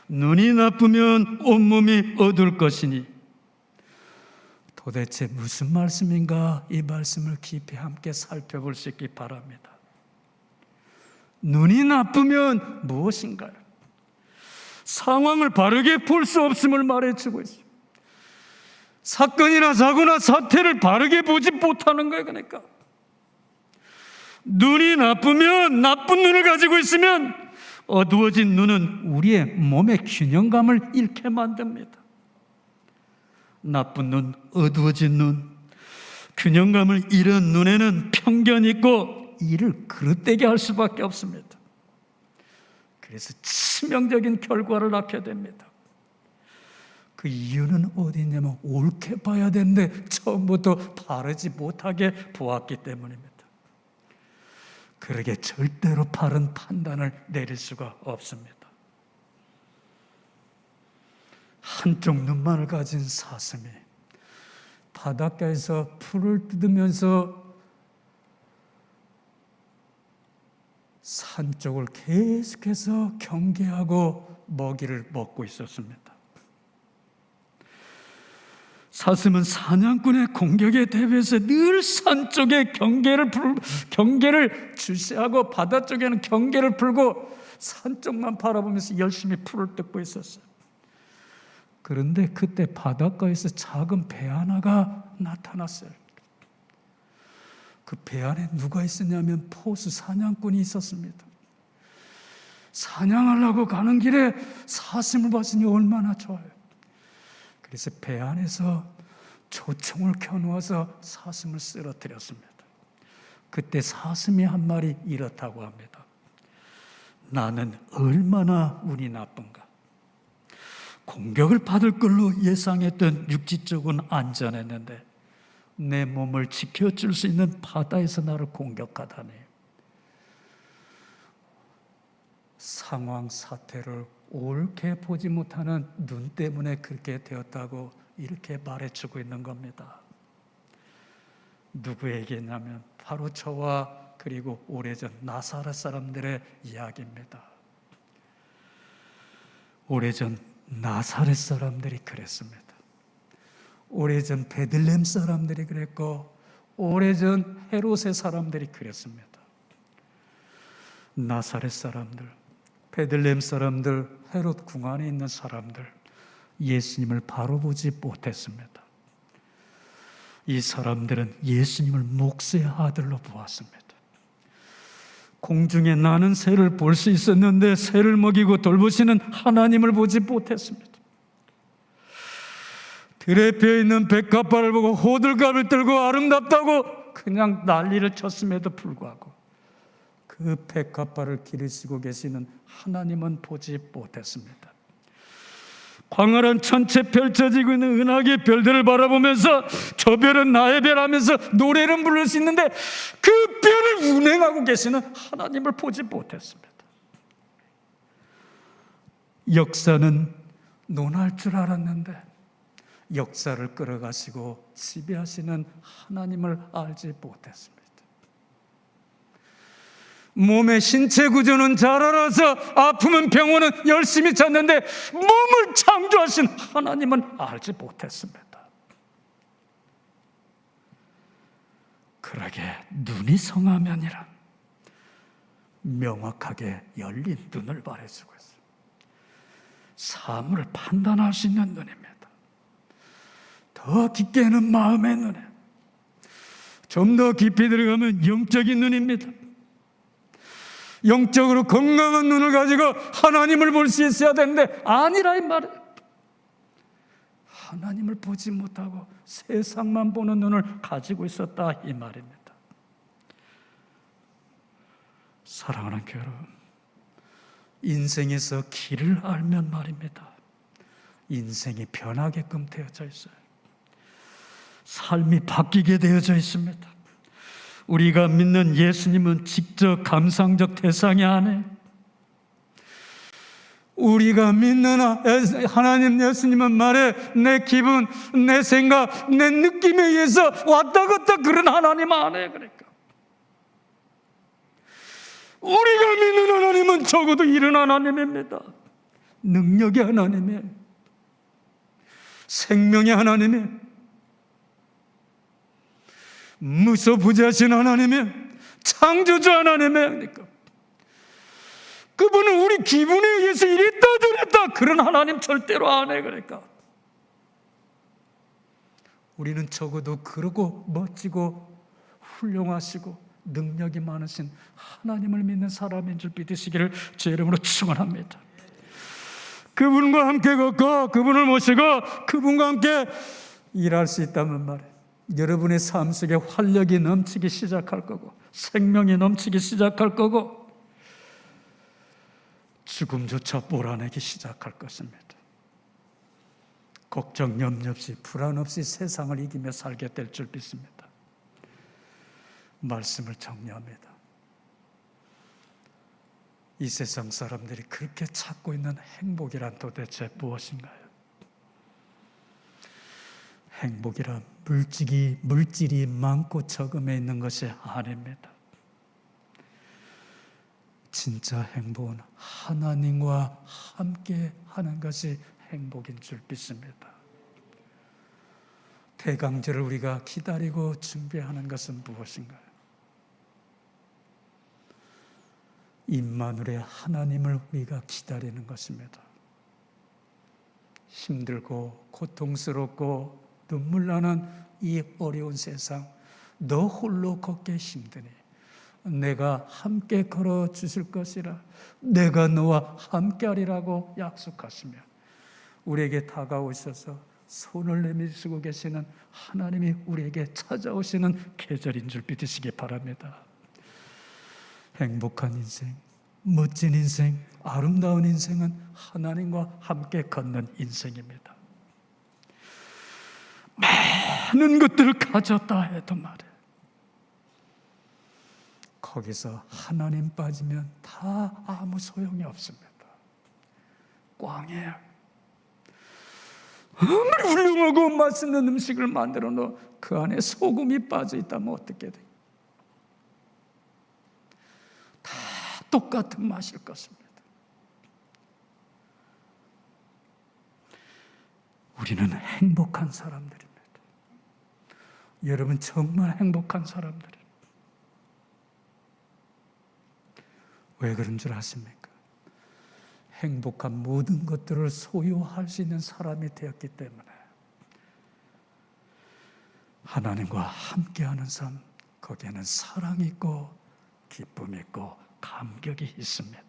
눈이 나쁘면 온몸이 어두울 것이니. 도대체 무슨 말씀인가? 이 말씀을 깊이 함께 살펴볼 수 있기 바랍니다. 눈이 나쁘면 무엇인가요? 상황을 바르게 볼 수 없음을 말해주고 있어요. 사건이나 사고나 사태를 바르게 보지 못하는 거예요. 그러니까 눈이 나쁘면, 나쁜 눈을 가지고 있으면 어두워진 눈은 우리의 몸의 균형감을 잃게 만듭니다. 나쁜 눈, 어두워진 눈, 균형감을 잃은 눈에는 편견이 있고 일을 그릇되게 할 수밖에 없습니다. 그래서 치명적인 결과를 낳게 됩니다. 그 이유는 어디 있냐면 옳게 봐야 되는데 처음부터 바르지 못하게 보았기 때문입니다. 그러게 절대로 바른 판단을 내릴 수가 없습니다. 한쪽 눈만을 가진 사슴이 바닷가에서 풀을 뜯으면서 산 쪽을 계속해서 경계하고 먹이를 먹고 있었습니다. 사슴은 사냥꾼의 공격에 대비해서 늘 산 쪽에 경계를 주시하고 바다 쪽에는 경계를 풀고 산 쪽만 바라보면서 열심히 풀을 뜯고 있었어요. 그런데 그때 바닷가에서 작은 배 하나가 나타났어요. 그 배 안에 누가 있었냐면 포수 사냥꾼이 있었습니다. 사냥하려고 가는 길에 사슴을 봤으니 얼마나 좋아요. 그래서 배 안에서 조총을 켜놓아서 사슴을 쓰러뜨렸습니다. 그때 사슴이 한 마리 이렇다고 합니다. 나는 얼마나 운이 나쁜가. 공격을 받을 걸로 예상했던 육지 쪽은 안전했는데 내 몸을 지켜줄 수 있는 바다에서 나를 공격하다니. 상황 사태를 옳게 보지 못하는 눈 때문에 그렇게 되었다고 이렇게 말해주고 있는 겁니다. 누구에게냐면 바로 저와 그리고 오래전 나사렛 사람들의 이야기입니다. 오래전 나사렛 사람들이 그랬습니다. 오래전 베들레헴 사람들이 그랬고 오래전 헤롯의 사람들이 그랬습니다. 나사렛 사람들, 베들레헴 사람들, 헤롯 궁 안에 있는 사람들, 예수님을 바로 보지 못했습니다. 이 사람들은 예수님을 목수의 아들로 보았습니다. 공중에 나는 새를 볼 수 있었는데 새를 먹이고 돌보시는 하나님을 보지 못했습니다. 들에 피어있는 백합화를 보고 호들갑을 들고 아름답다고 그냥 난리를 쳤음에도 불구하고 그 백합화를 기르시고 계시는 하나님은 보지 못했습니다. 광활한 천체 펼쳐지고 있는 은하계 별들을 바라보면서 저 별은 나의 별 하면서 노래를 부를 수 있는데 그 별을 운행하고 계시는 하나님을 보지 못했습니다. 역사는 논할 줄 알았는데 역사를 끌어가시고 지배하시는 하나님을 알지 못했습니다. 몸의 신체 구조는 잘 알아서 아프면 병원은 열심히 찾는데 몸을 창조하신 하나님은 알지 못했습니다. 그러게 눈이 성하면이라 명확하게 열린 눈을 말해주고 있어요. 사물을 판단할 수 있는 눈입니다. 더 깊게는 마음의 눈에, 좀 더 깊이 들어가면 영적인 눈입니다. 영적으로 건강한 눈을 가지고 하나님을 볼 수 있어야 되는데 아니라 이 말이에요. 하나님을 보지 못하고 세상만 보는 눈을 가지고 있었다 이 말입니다. 사랑하는 교회 여러분, 인생에서 길을 알면 말입니다, 인생이 변하게끔 되어져 있어요. 삶이 바뀌게 되어져 있습니다. 우리가 믿는 예수님은 직접 감상적 대상이 아니에요. 우리가 믿는 하나님 예수님은 말해 내 기분, 내 생각, 내 느낌에 의해서 왔다 갔다 그런 하나님 아니에요. 그러니까 우리가 믿는 하나님은 적어도 이런 하나님입니다. 능력의 하나님이에요. 생명의 하나님이에요. 무소부재하신 하나님이에요. 창조주 하나님이에요. 그러니까 그분은 우리 기분에 의해서 이랬다 저랬다 그런 하나님 절대로 안 해. 그러니까 우리는 적어도 그러고 멋지고 훌륭하시고 능력이 많으신 하나님을 믿는 사람인 줄 믿으시기를 제 이름으로 축원합니다. 그분과 함께 걷고 그분을 모시고 그분과 함께 일할 수 있다면 말이에요, 여러분의 삶 속에 활력이 넘치기 시작할 거고 생명이 넘치기 시작할 거고 죽음조차 몰아내기 시작할 것입니다. 걱정, 염려 없이 불안 없이 세상을 이기며 살게 될 줄 믿습니다. 말씀을 정리합니다. 이 세상 사람들이 그렇게 찾고 있는 행복이란 도대체 무엇인가요? 행복이란 물질이 많고 적음에 있는 것이 아닙니다. 진짜 행복은 하나님과 함께 하는 것이 행복인 줄 믿습니다. 대강제를 우리가 기다리고 준비하는 것은 무엇인가요? 임마누엘의 하나님을 우리가 기다리는 것입니다. 힘들고 고통스럽고 눈물 나는 이 어려운 세상, 너 홀로 걷기 힘드니 내가 함께 걸어 주실 것이라, 내가 너와 함께 하리라고 약속하시며 우리에게 다가오셔서 손을 내미시고 계시는 하나님이 우리에게 찾아오시는 계절인 줄 믿으시기 바랍니다. 행복한 인생, 멋진 인생, 아름다운 인생은 하나님과 함께 걷는 인생입니다. 많은 것들을 가졌다 해도 말이에요, 거기서 하나님 빠지면 다 아무 소용이 없습니다. 꽝이에요. 아무리 훌륭하고 맛있는 음식을 만들어 놓어 그 안에 소금이 빠져 있다면 어떻게 돼요? 다 똑같은 맛일 것입니다. 우리는 행복한 사람들입니다. 여러분 정말 행복한 사람들이에요. 왜 그런 줄 아십니까? 행복한 모든 것들을 소유할 수 있는 사람이 되었기 때문에. 하나님과 함께하는 삶, 거기에는 사랑이 있고 기쁨이 있고 감격이 있습니다.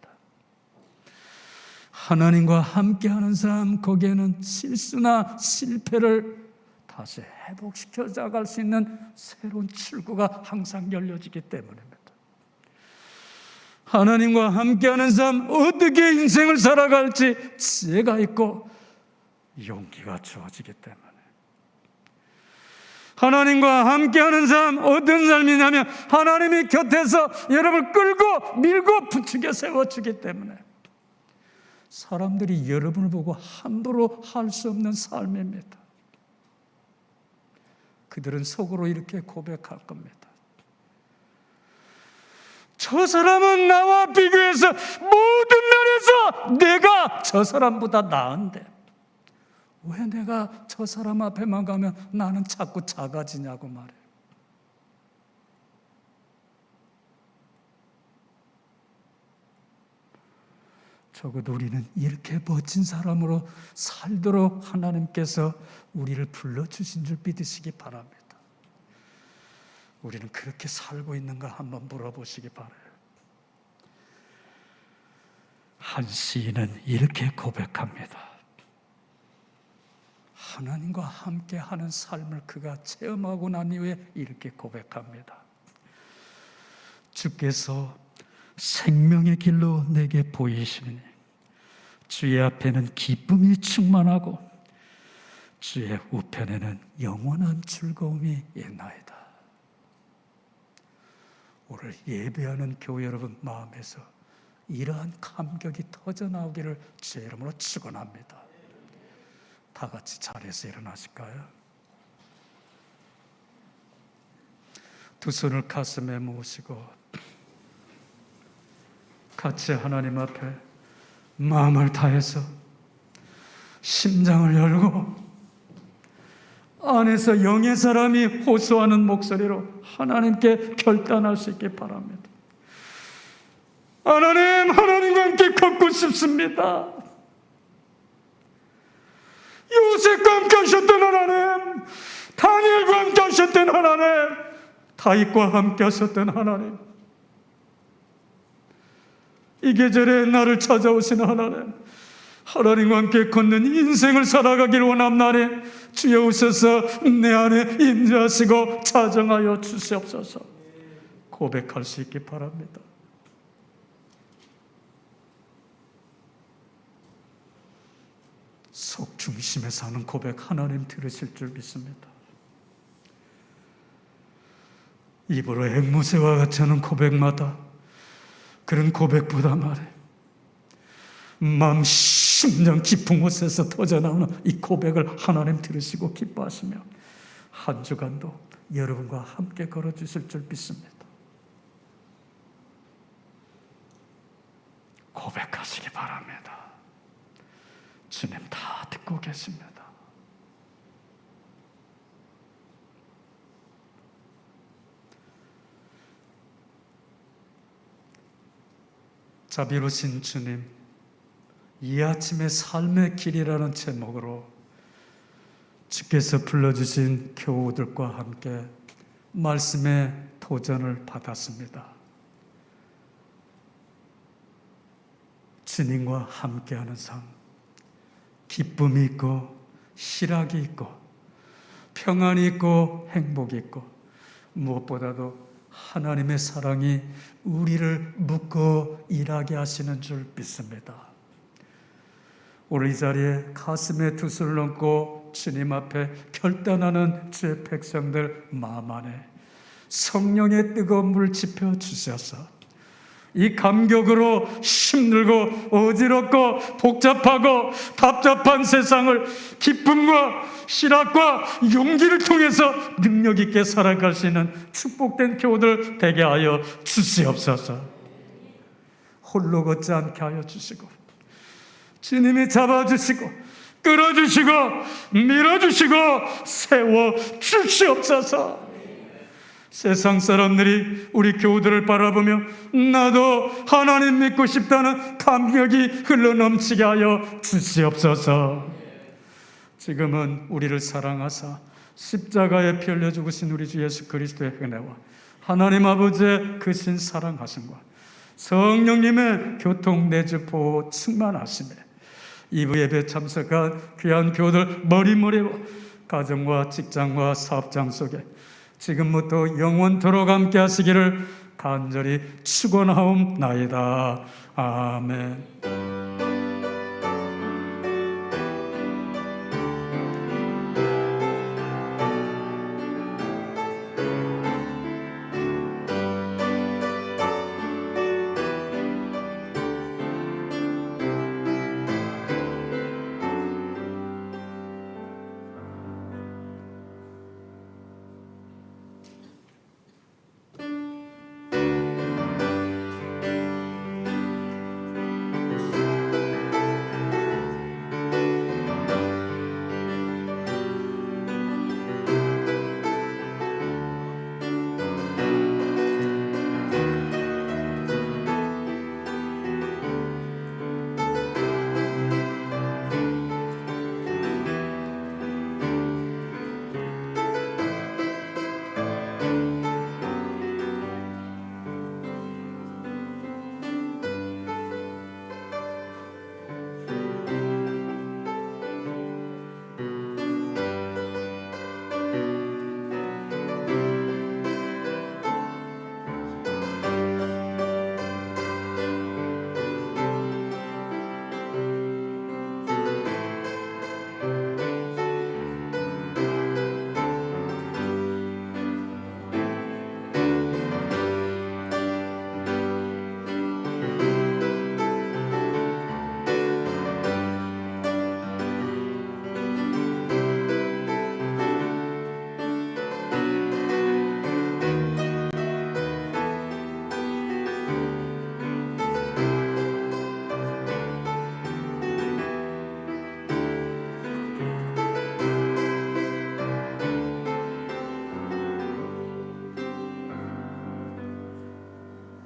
하나님과 함께하는 삶, 거기에는 실수나 실패를 다시 회복시켜 나갈 수 있는 새로운 출구가 항상 열려지기 때문입니다. 하나님과 함께하는 삶, 어떻게 인생을 살아갈지 지혜가 있고 용기가 주어지기 때문에. 하나님과 함께하는 삶, 어떤 삶이냐면 하나님이 곁에서 여러분을 끌고 밀고 부추겨 세워주기 때문에 사람들이 여러분을 보고 함부로 할 수 없는 삶입니다. 그들은 속으로 이렇게 고백할 겁니다. 저 사람은 나와 비교해서 모든 면에서 내가 저 사람보다 나은데 왜 내가 저 사람 앞에만 가면 나는 자꾸 작아지냐고 말해요. 적어도 우리는 이렇게 멋진 사람으로 살도록 하나님께서 우리를 불러주신 줄 믿으시기 바랍니다. 우리는 그렇게 살고 있는가 한번 물어보시기 바라요. 한 시인은 이렇게 고백합니다. 하나님과 함께하는 삶을 그가 체험하고 난 이후에 이렇게 고백합니다. 주께서 생명의 길로 내게 보이시니 주의 앞에는 기쁨이 충만하고 주의 우편에는 영원한 즐거움이 있나이다. 오늘 예배하는 교회 여러분 마음에서 이러한 감격이 터져나오기를 주의 이름으로 축원합니다. 다 같이 자리에서 일어나실까요? 두 손을 가슴에 모으시고 같이 하나님 앞에 마음을 다해서 심장을 열고 안에서 영의 사람이 호소하는 목소리로 하나님께 결단할 수 있기 바랍니다. 하나님, 하나님과 함께 걷고 싶습니다. 요셉과 함께 하셨던 하나님, 다니엘과 함께 하셨던 하나님, 다윗과 함께 하셨던 하나님, 이 계절에 나를 찾아오신 하나님, 하나님과 함께 걷는 인생을 살아가기를 원합나니 주여 오셔서 내 안에 임재하시고 자정하여 주시옵소서. 고백할 수 있기 바랍니다. 속 중심에서 하는 고백 하나님 들으실 줄 믿습니다. 입으로 앵무새와 같이 하는 고백마다 그런 고백보다 말해 마음 심령 깊은 곳에서 터져나오는 이 고백을 하나님 들으시고 기뻐하시며 한 주간도 여러분과 함께 걸어주실 줄 믿습니다. 고백하시기 바랍니다. 주님 다 듣고 계십니다. 자비로우신 주님, 이 아침의 삶의 길이라는 제목으로 주께서 불러주신 교우들과 함께 말씀의 도전을 받았습니다. 주님과 함께하는 삶, 기쁨이 있고 희락이 있고 평안이 있고 행복이 있고 무엇보다도 하나님의 사랑이 우리를 묶어 일하게 하시는 줄 믿습니다. 오늘 이 자리에 가슴에 두 손을 얹고 주님 앞에 결단하는 주의 백성들 마음 안에 성령의 뜨거운 물 지펴 주셔서 이 감격으로 힘들고 어지럽고 복잡하고 답답한 세상을 기쁨과 희락과 용기를 통해서 능력 있게 살아갈 수 있는 축복된 교우들 되게 하여 주시옵소서. 홀로 걷지 않게 하여 주시고 주님이 잡아주시고 끌어주시고 밀어주시고 세워주시옵소서. 세상 사람들이 우리 교우들을 바라보며 나도 하나님 믿고 싶다는 감격이 흘러넘치게 하여 주시옵소서. 지금은 우리를 사랑하사 십자가에 피 흘려 죽으신 우리 주 예수 그리스도의 은혜와 하나님 아버지의 크신 사랑하심과 성령님의 교통 내주 보호 충만하심에 2부 예배 참석한 귀한 교우들 머리머리와 가정과 직장과 사업장 속에 지금부터 영원토록 함께 하시기를 간절히 축원하옵나이다. 아멘.